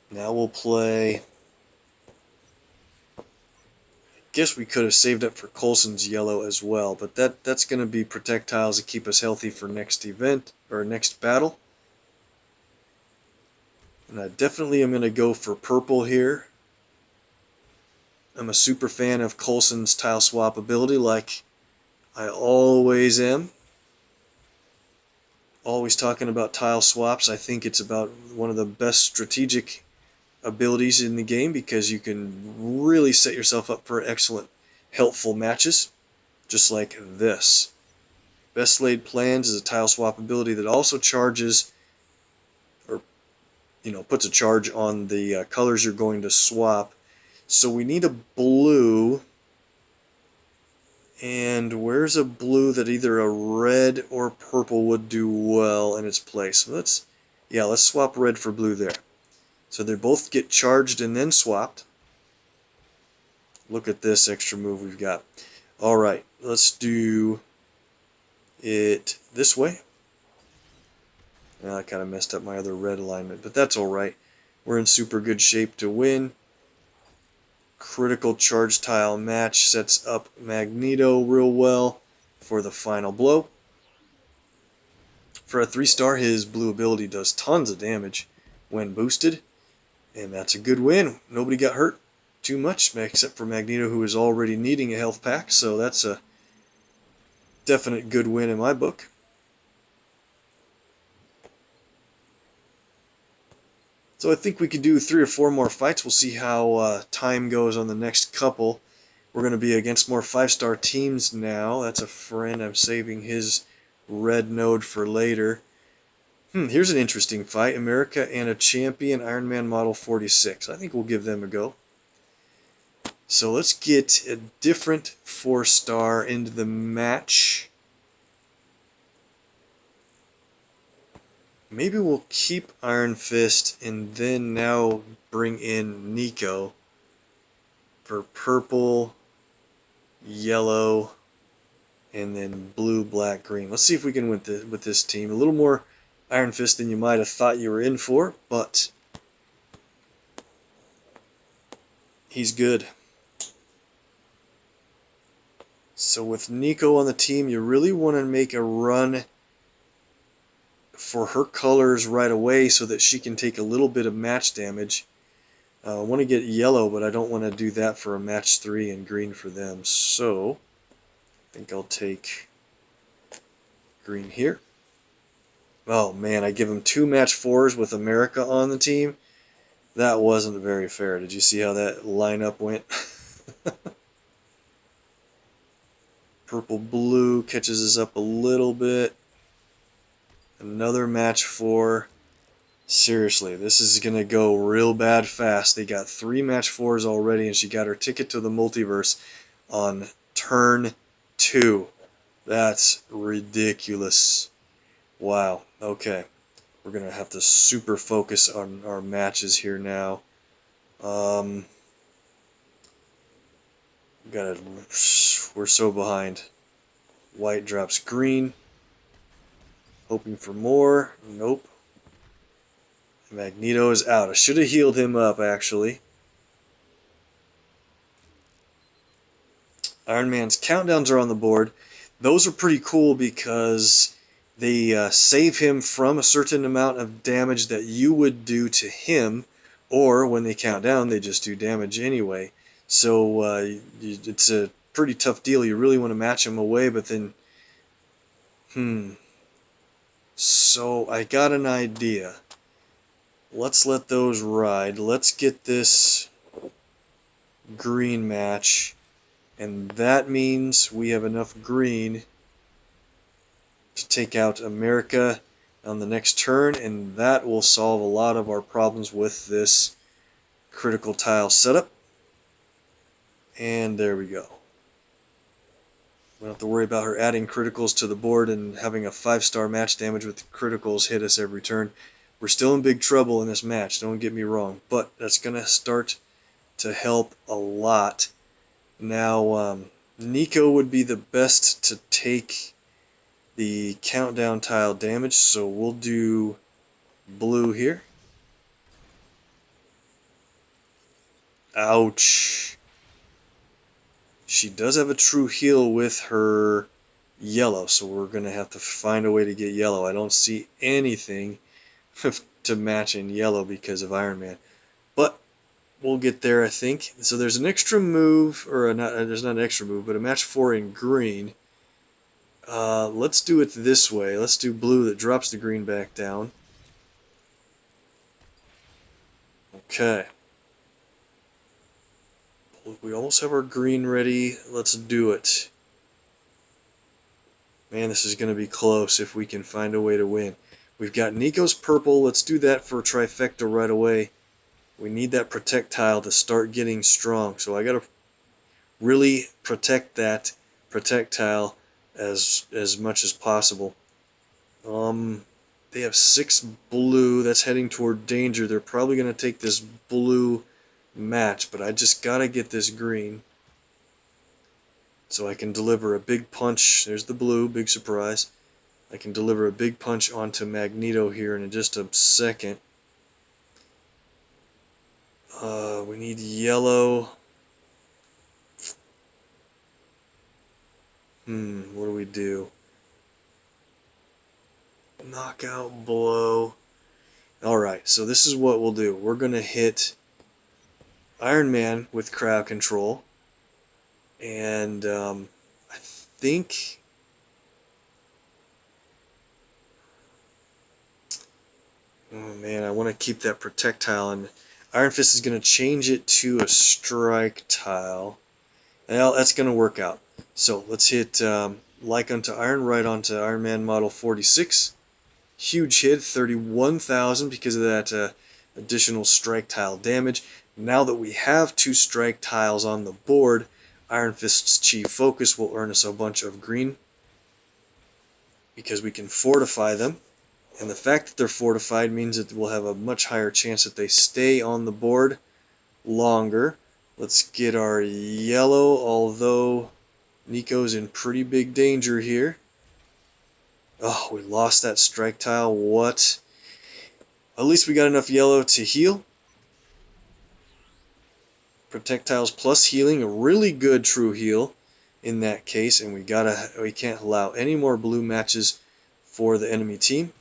Now we'll play... I guess we could have saved up for Coulson's yellow as well, but that's going to be projectiles to keep us healthy for next event, or next battle. And I definitely am going to go for purple here. I'm a super fan of Coulson's tile swap ability, like I always am. Always talking about tile swaps. I think it's about one of the best strategic abilities in the game because you can really set yourself up for excellent, helpful matches, just like this. Best Laid Plans is a tile swap ability that also charges, or puts a charge on the colors you're going to swap. So we need a blue, And where's a blue that either a red or purple would do well in its place? So let's swap red for blue there. So they both get charged and then swapped. Look at this extra move we've got. Alright, let's do it this way. Now I kind of messed up my other red alignment, but that's alright. We're in super good shape to win. Critical charge tile match sets up Magneto real well for the final blow. For a 3-star, his blue ability does tons of damage when boosted, and that's a good win. Nobody got hurt too much except for Magneto, who is already needing a health pack, so that's a definite good win in my book. So I think we could do 3 or 4 more fights. We'll see how time goes on the next couple. We're going to be against more 5-star teams now. That's a friend. I'm saving his red node for later. Here's an interesting fight. America and a champion, Iron Man Model 46. I think we'll give them a go. So let's get a different 4-star into the match. Maybe we'll keep Iron Fist and then now bring in Nico for purple, yellow, and then blue, black, green. Let's see if we can win with this team. A little more Iron Fist than you might have thought you were in for, but he's good. So with Nico on the team, you really want to make a run for her colors right away so that she can take a little bit of match damage. I want to get yellow, but I don't want to do that for a match 3 and green for them. So I think I'll take green here. Oh man, I give him 2 match 4s with America on the team. That wasn't very fair. Did you see how that lineup went? Purple blue catches us up a little bit. Another match 4. Seriously, this is going to go real bad fast. They got 3 match 4s already, and she got her ticket to the multiverse on turn 2. That's ridiculous. Wow. Okay. We're going to have to super focus on our matches here now. We're so behind. White drops green. Hoping for more. Nope. Magneto is out. I should have healed him up, actually. Iron Man's countdowns are on the board. Those are pretty cool because they save him from a certain amount of damage that you would do to him, or when they count down, they just do damage anyway. So it's a pretty tough deal. You really want to match him away, but then... So I got an idea. Let's let those ride. Let's get this green match. And that means we have enough green to take out America on the next turn. And that will solve a lot of our problems with this critical tile setup. And there we go. We don't have to worry about her adding criticals to the board and having a 5-star match damage with criticals hit us every turn. We're still in big trouble in this match, don't get me wrong, but that's going to start to help a lot. Now, Nico would be the best to take the countdown tile damage, so we'll do blue here. Ouch. She does have a true heal with her yellow, so we're going to have to find a way to get yellow. I don't see anything to match in yellow because of Iron Man. But we'll get there, I think. So there's an extra move, or there's not an extra move, but a match 4 in green. Let's do it this way. Let's do blue that drops the green back down. Okay. We almost have our green ready. Let's do it. Man, this is going to be close if we can find a way to win. We've got Nico's purple. Let's do that for trifecta right away. We need that protect tile to start getting strong. So I got to really protect that projectile as much as possible. They have 6 blue. That's heading toward danger. They're probably going to take this blue match, but I just got to get this green so I can deliver a big punch. There's the blue, big surprise. I can deliver a big punch onto Magneto here in just a second. We need yellow. What do we do? Knockout blow. Alright, so this is what we'll do. We're going to hit Iron Man with crowd control. And I think... Oh man, I want to keep that projectile, and Iron Fist is going to change it to a strike tile. Well, that's going to work out. So let's hit like unto iron right onto Iron Man model 46. Huge hit, 31,000 because of that additional strike tile damage. Now that we have 2 strike tiles on the board, Iron Fist's Chief Focus will earn us a bunch of green because we can fortify them. And the fact that they're fortified means that we'll have a much higher chance that they stay on the board longer. Let's get our yellow, although Nico's in pretty big danger here. Oh, we lost that strike tile. What? At least we got enough yellow to heal. Projectiles plus healing, a really good true heal in that case, and we can't allow any more blue matches for the enemy team.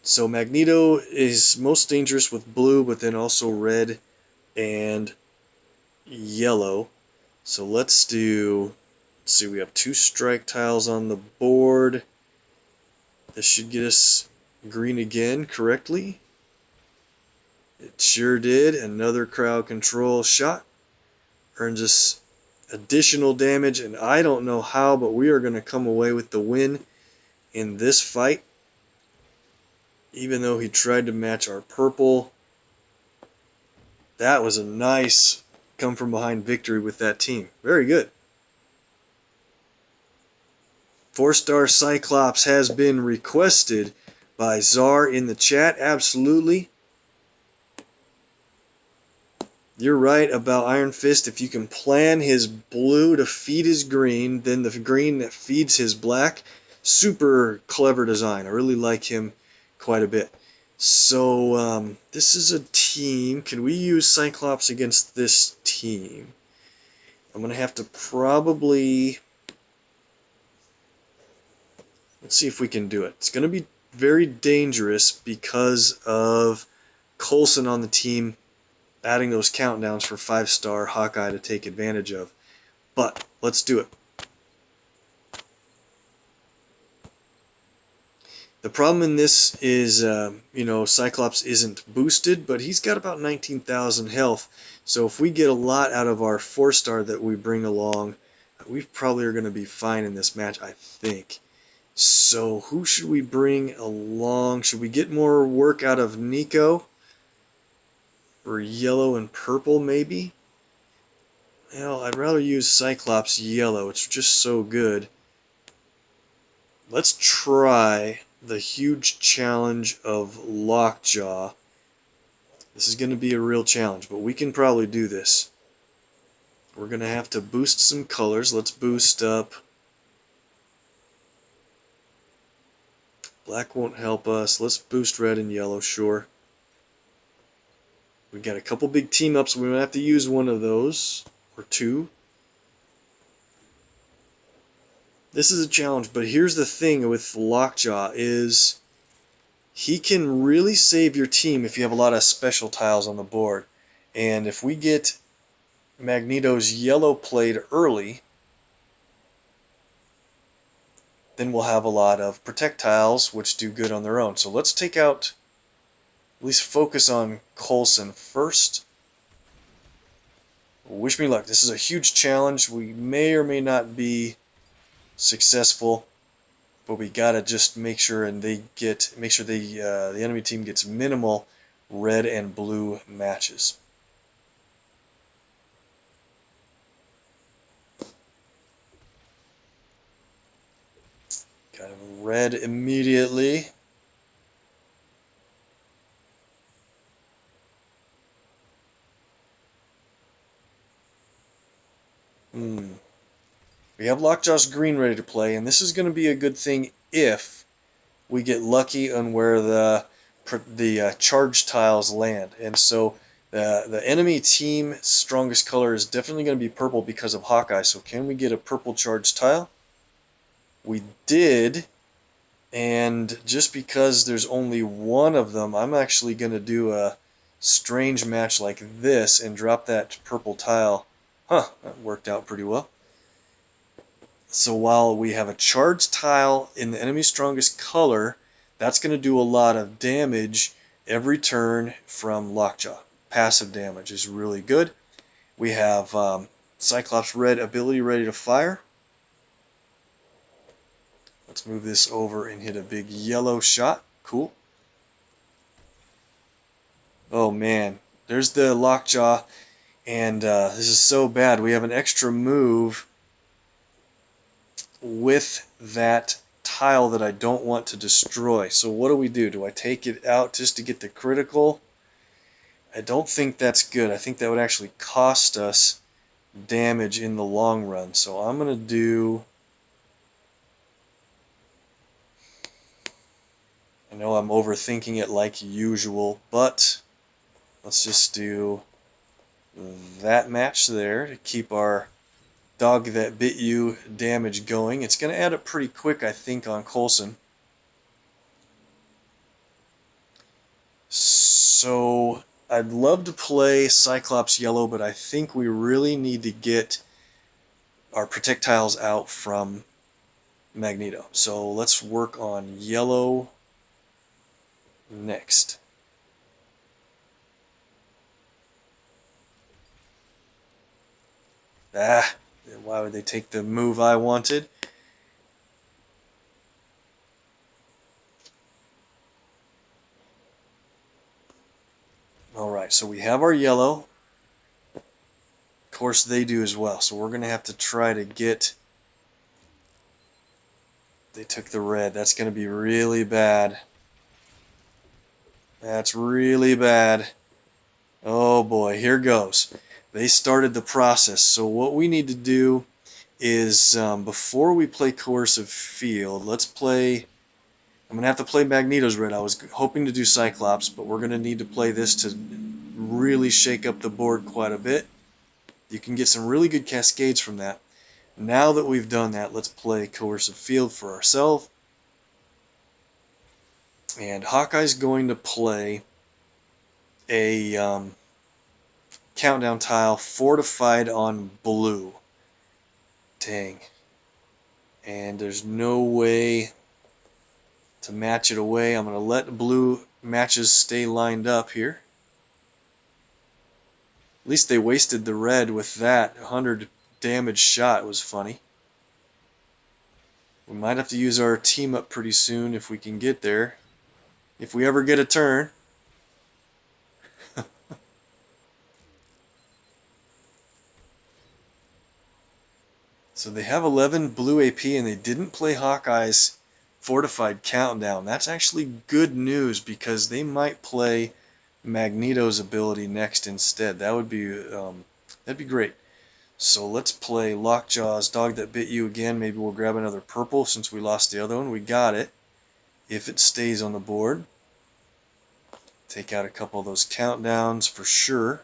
So Magneto is most dangerous with blue, but then also red and yellow. So let's see, we have 2 strike tiles on the board. This should get us green again correctly. It sure did. Another crowd control shot earns us additional damage, and I don't know how, but we are going to come away with the win in this fight. Even though he tried to match our purple, that was a nice come from behind victory with that team. Very good. 4-star Cyclops has been requested by Czar in the chat. Absolutely. You're right about Iron Fist. If you can plan his blue to feed his green, then the green that feeds his black. Super clever design. I really like him quite a bit. So this is a team. Can we use Cyclops against this team? I'm going to have to probably... Let's see if we can do it. It's going to be very dangerous because of Coulson on the team adding those countdowns for 5-star Hawkeye to take advantage of. But let's do it. The problem in this is, Cyclops isn't boosted, but he's got about 19,000 health. So if we get a lot out of our 4-star that we bring along, we probably are going to be fine in this match, I think. So who should we bring along? Should we get more work out of Nico? Or yellow and purple, maybe? Well, I'd rather use Cyclops yellow. It's just so good. Let's try the huge challenge of Lockjaw. This is going to be a real challenge, but we can probably do this. We're going to have to boost some colors. Let's boost up. Black won't help us. Let's boost red and yellow, sure. We've got a couple big team ups. We might have to use one of those, or 2. This is a challenge, but here's the thing with Lockjaw is he can really save your team if you have a lot of special tiles on the board. And if we get Magneto's yellow played early, then we'll have a lot of projectiles which do good on their own. So let's take out, at least focus on Coulson first. Wish me luck. This is a huge challenge. We may or may not be successful, but we gotta just make sure the enemy team gets minimal red and blue matches. red immediately. We have Lockjaw's green ready to play, and this is going to be a good thing if we get lucky on where the charge tiles land. And so the enemy team strongest color is definitely going to be purple because of Hawkeye. So can we get a purple charge tile? We did, and just because there's only one of them, I'm actually going to do a strange match like this and drop that purple tile. Huh, that worked out pretty well. So while we have a charged tile in the enemy's strongest color, that's going to do a lot of damage every turn from Lockjaw. Passive damage is really good. We have Cyclops red ability ready to fire. Let's move this over and hit a big yellow shot. Cool. Oh man, there's the Lockjaw, and this is so bad. We have an extra move with that tile that I don't want to destroy. So what do? Do I take it out just to get the critical? I don't think that's good. I think that would actually cost us damage in the long run. So I'm going to do... I know I'm overthinking it like usual, but let's just do that match there to keep our dog that bit you damage going. It's going to add up pretty quick, I think, on Coulson. So I'd love to play Cyclops yellow, but I think we really need to get our projectiles out from Magneto. So let's work on yellow next. Why would they take the move I wanted? Alright, so we have our yellow. Of course they do as well, so we're going to have to try to get... They took the red. That's going to be really bad. That's really bad. Oh boy, here goes. They started the process. So what we need to do is, before we play Coercive Field, let's play... I'm going to have to play Magneto's red. I was hoping to do Cyclops, but we're going to need to play this to really shake up the board quite a bit. You can get some really good cascades from that. Now that we've done that, let's play Coercive Field for ourselves. And Hawkeye's going to play a countdown tile fortified on blue. Dang. And there's no way to match it away. I'm going to let blue matches stay lined up here. At least they wasted the red with that. 100 damage shot was funny. We might have to use our team up pretty soon if we can get there. If we ever get a turn. So they have 11 blue AP and they didn't play Hawkeye's fortified countdown. That's actually good news because they might play Magneto's ability next instead. That would be that'd be great. So let's play Lockjaw's Dog That Bit You again. Maybe we'll grab another purple since we lost the other one. We got it. If it stays on the board. Take out a couple of those countdowns for sure.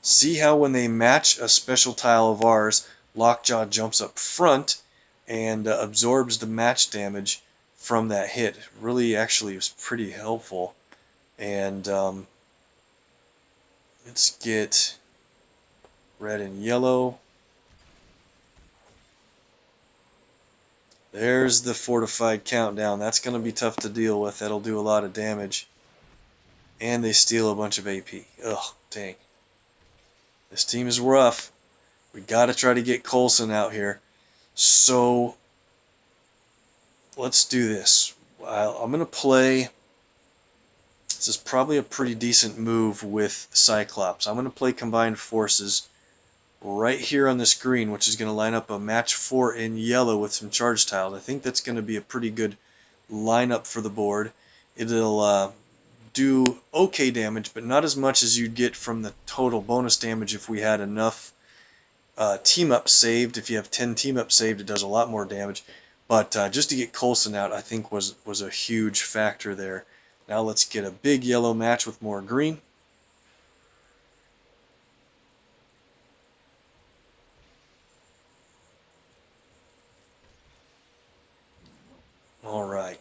See how when they match a special tile of ours, Lockjaw jumps up front and absorbs the match damage from that hit. Really, actually, was pretty helpful. And let's get red and yellow. There's the fortified countdown. That's going to be tough to deal with. That'll do a lot of damage. And they steal a bunch of AP. Ugh, dang. This team is rough. We got to try to get Coulson out here. So let's do this. I'm going to play... This is probably a pretty decent move with Cyclops. I'm going to play Combined Forces right here on the screen, which is going to line up a match 4 in yellow with some charge tiles. I think that's going to be a pretty good lineup for the board. It'll do okay damage, but not as much as you'd get from the total bonus damage if we had enough team up saved. If you have 10 team up saved, it does a lot more damage. But just to get Coulson out, I think was a huge factor there. Now let's get a big yellow match with more green. All right.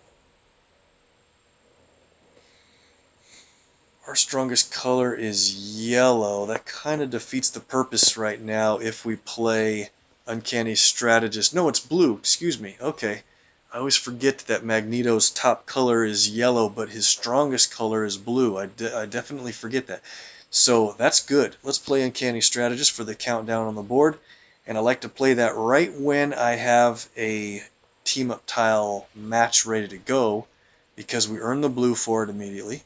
Our strongest color is yellow. That kind of defeats the purpose right now if we play Uncanny Strategist. No, it's blue. Excuse me. Okay. I always forget that Magneto's top color is yellow, but his strongest color is blue. I definitely forget that. So that's good. Let's play Uncanny Strategist for the countdown on the board. And I like to play that right when I have a team-up tile match ready to go, because we earn the blue for it immediately.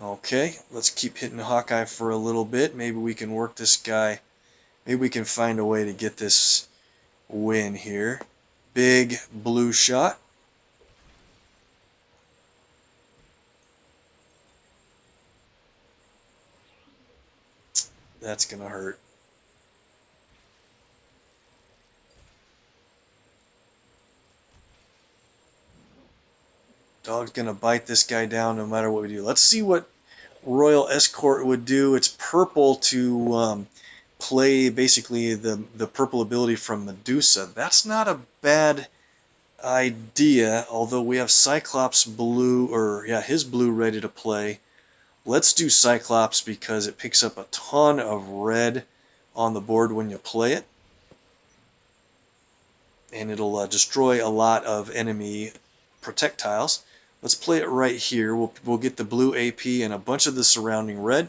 Okay, let's keep hitting Hawkeye for a little bit. Maybe we can work this guy. Maybe we can find a way to get this win here. Big blue shot. That's going to hurt. Dog's going to bite this guy down no matter what we do. Let's see what Royal Escort would do. It's purple to play basically the purple ability from Medusa. That's not a bad idea, although we have Cyclops blue, or yeah, his blue ready to play. Let's do Cyclops because it picks up a ton of red on the board when you play it. And it'll destroy a lot of enemy projectiles. Let's play it right here. We'll get the blue AP and a bunch of the surrounding red.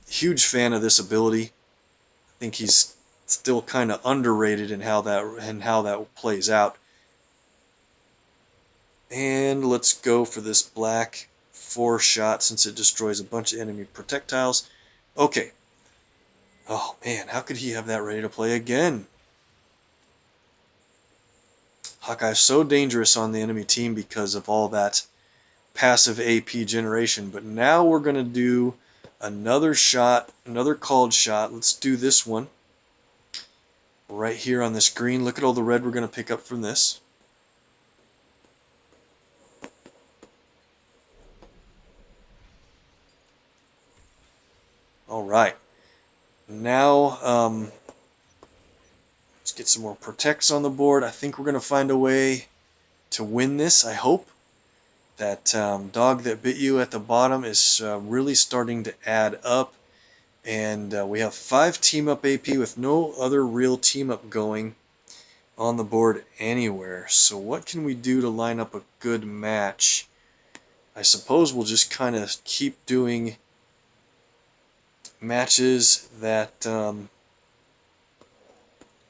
Huge fan of this ability. I think he's still kind of underrated in how that plays out. And let's go for this black 4-shot since it destroys a bunch of enemy projectiles. Okay. Oh man, how could he have that ready to play again? Hawkeye's so dangerous on the enemy team because of all that passive AP generation. But now we're going to do another shot, another called shot. Let's do this one right here on the screen. Look at all the red we're going to pick up from this. All right. Now, let's get some more protects on the board. I think we're going to find a way to win this, I hope. That dog that bit you at the bottom is really starting to add up. And we have 5 team-up AP with no other real team-up going on the board anywhere. So what can we do to line up a good match? I suppose we'll just kind of keep doing matches that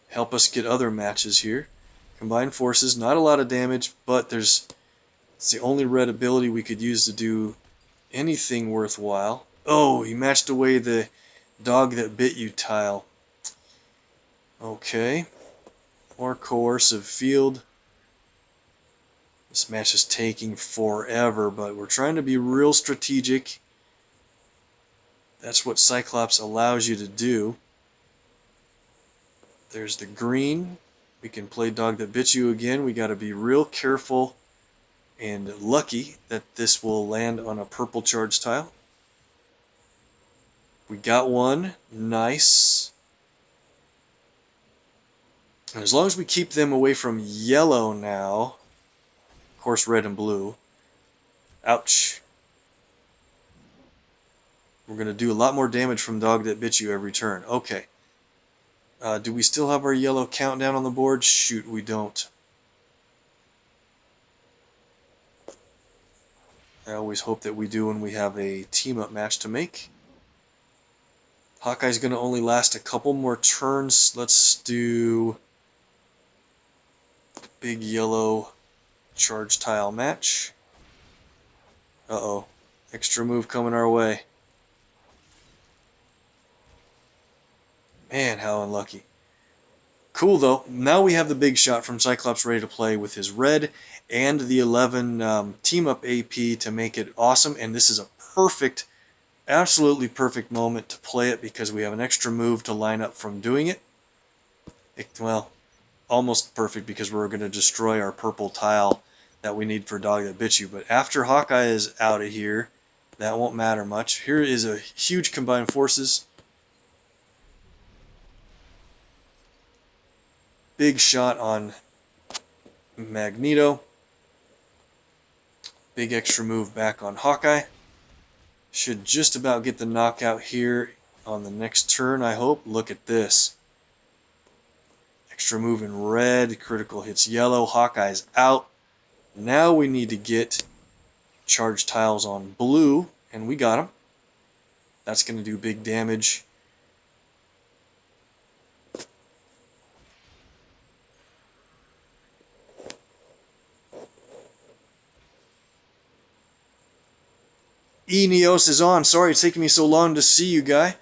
help us get other matches here. Combined forces, not a lot of damage, but it's the only red ability we could use to do anything worthwhile. Oh, he matched away the dog that bit you tile. Okay. More coercive field. This match is taking forever, but we're trying to be real strategic. That's what Cyclops allows you to do. There's the green. We can play dog that bit you again. We got to be real careful and lucky that this will land on a purple charge tile. We got one. Nice. And as long as we keep them away from yellow now, of course red and blue. Ouch. We're going to do a lot more damage from dog that bit you every turn. Okay. Do we still have our yellow countdown on the board? Shoot, we don't. I always hope that we do when we have a team-up match to make. Hawkeye's going to only last a couple more turns. Let's do big yellow charge tile match. Uh-oh. Extra move coming our way. Man, how unlucky. Cool though. Now we have the big shot from Cyclops ready to play with his red and the 11 team up AP to make it awesome. And this is a perfect, absolutely perfect moment to play it because we have an extra move to line up from doing it. Well, almost perfect because we're going to destroy our purple tile that we need for Dog That Bit You. But after Hawkeye is out of here, that won't matter much. Here is a huge combined forces. Big shot on Magneto. Big extra move back on Hawkeye. Should just about get the knockout here on the next turn, I hope. Look at this. Extra move in red. Critical hits yellow. Hawkeye's out. Now we need to get charge tiles on blue, and we got them. That's going to do big damage. Neos is on. Sorry it's taking me so long to see you, guy.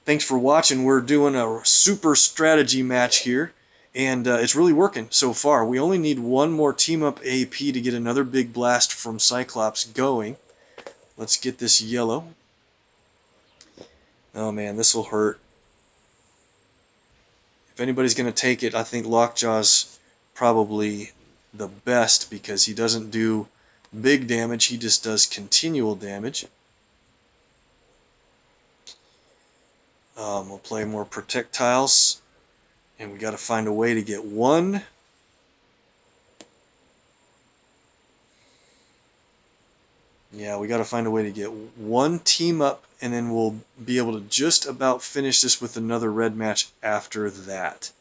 Thanks for watching. We're doing a super strategy match here, and it's really working so far. We only need one more team up AP to get another big blast from Cyclops going. Let's get this yellow. Oh man, this will hurt. If anybody's going to take it, I think Lockjaw's probably the best because he doesn't do big damage, he just does continual damage. We'll play more projectiles, and we got to find a way to get one. Yeah, we got to find a way to get one team up, and then we'll be able to just about finish this with another red match after that.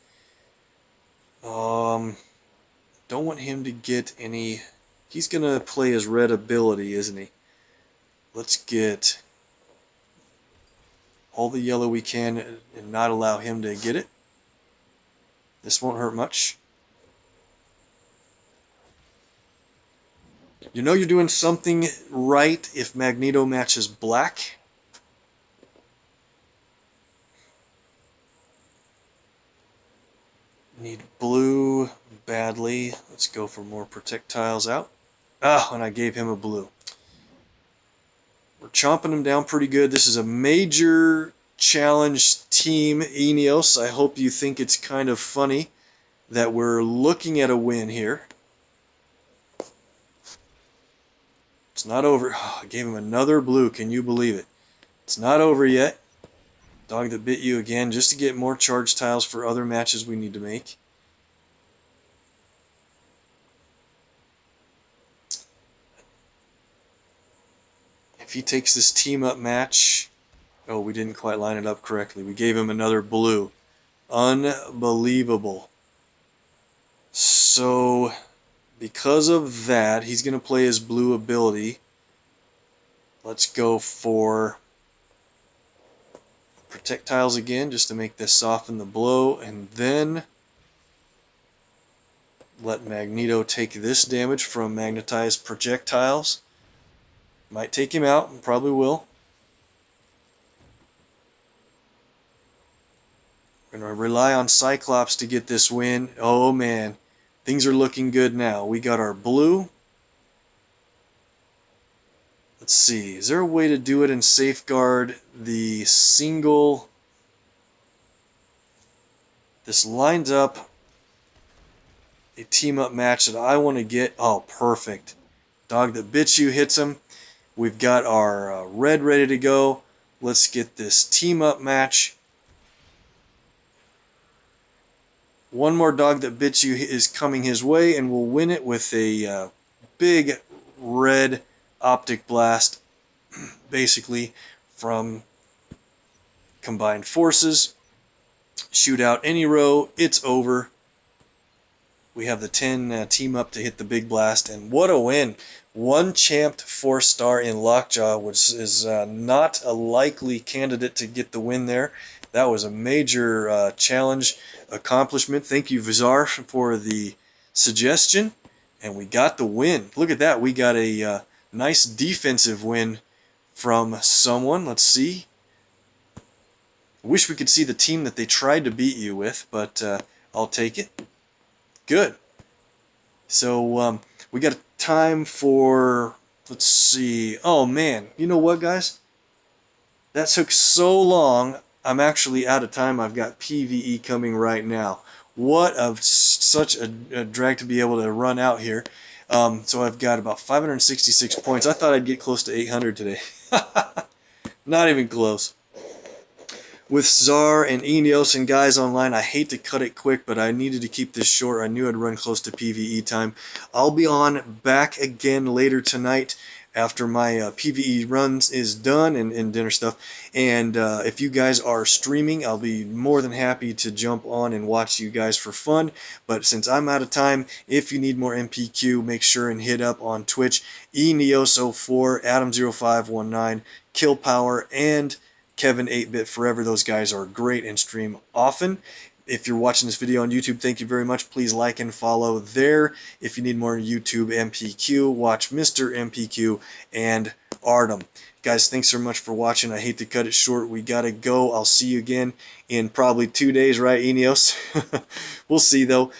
Don't want him to get any. He's going to play his red ability, isn't he? Let's get all the yellow we can and not allow him to get it. This won't hurt much. You know you're doing something right if Magneto matches black. Need blue badly. Let's go for more projectiles out. Ah, and I gave him a blue. We're chomping him down pretty good. This is a major challenge team, Eneos. I hope you think it's kind of funny that we're looking at a win here. It's not over. Oh, I gave him another blue. Can you believe it? It's not over yet. Dog That Bit You again, just to get more charge tiles for other matches we need to make. If he takes this team up match, oh, we didn't quite line it up correctly. We gave him another blue. Unbelievable. So, because of that, he's going to play his blue ability. Let's go for projectiles again, just to make this soften the blow, and then let Magneto take this damage from magnetized projectiles. Might take him out, probably will. We're going to rely on Cyclops to get this win. Oh man, things are looking good now. We got our blue. Let's see, is there a way to do it and safeguard the single? This lines up a team up match that I want to get. Oh, perfect. Dog That Bit You hits him. We've got our red ready to go. Let's get this team up match. One more Dog That Bit You is coming his way, and we'll win it with a big red optic blast, basically from combined forces. Shoot out any row, it's over. We have the 10 team up to hit the big blast, and what a win. One champed 4-star in Lockjaw, which is not a likely candidate to get the win there. That was a major challenge accomplishment. Thank you, Vizar, for the suggestion, and we got the win. Look at that. We got a nice defensive win from someone. Let's see. I wish we could see the team that they tried to beat you with, but I'll take it. Good. So we got time for, let's see. Oh man, you know what, guys? That took so long. I'm actually out of time. I've got PvE coming right now. What such a drag to be able to run out here. So I've got about 566 points. I thought I'd get close to 800 today. Not even close. With Czar and Eneos and guys online, I hate to cut it quick, but I needed to keep this short. I knew I'd run close to PvE time. I'll be on back again later tonight after my PvE runs is done and dinner stuff. And if you guys are streaming, I'll be more than happy to jump on and watch you guys for fun. But since I'm out of time, if you need more MPQ, make sure and hit up on Twitch, eneos04, Adam0519, Killpower, and Kevin 8-Bit Forever. Those guys are great and stream often. If you're watching this video on YouTube, thank you very much. Please like and follow there. If you need more YouTube MPQ, watch Mr. MPQ and Artem. Guys, thanks so much for watching. I hate to cut it short. We gotta go. I'll see you again in probably 2 days, right, Eneos? We'll see, though.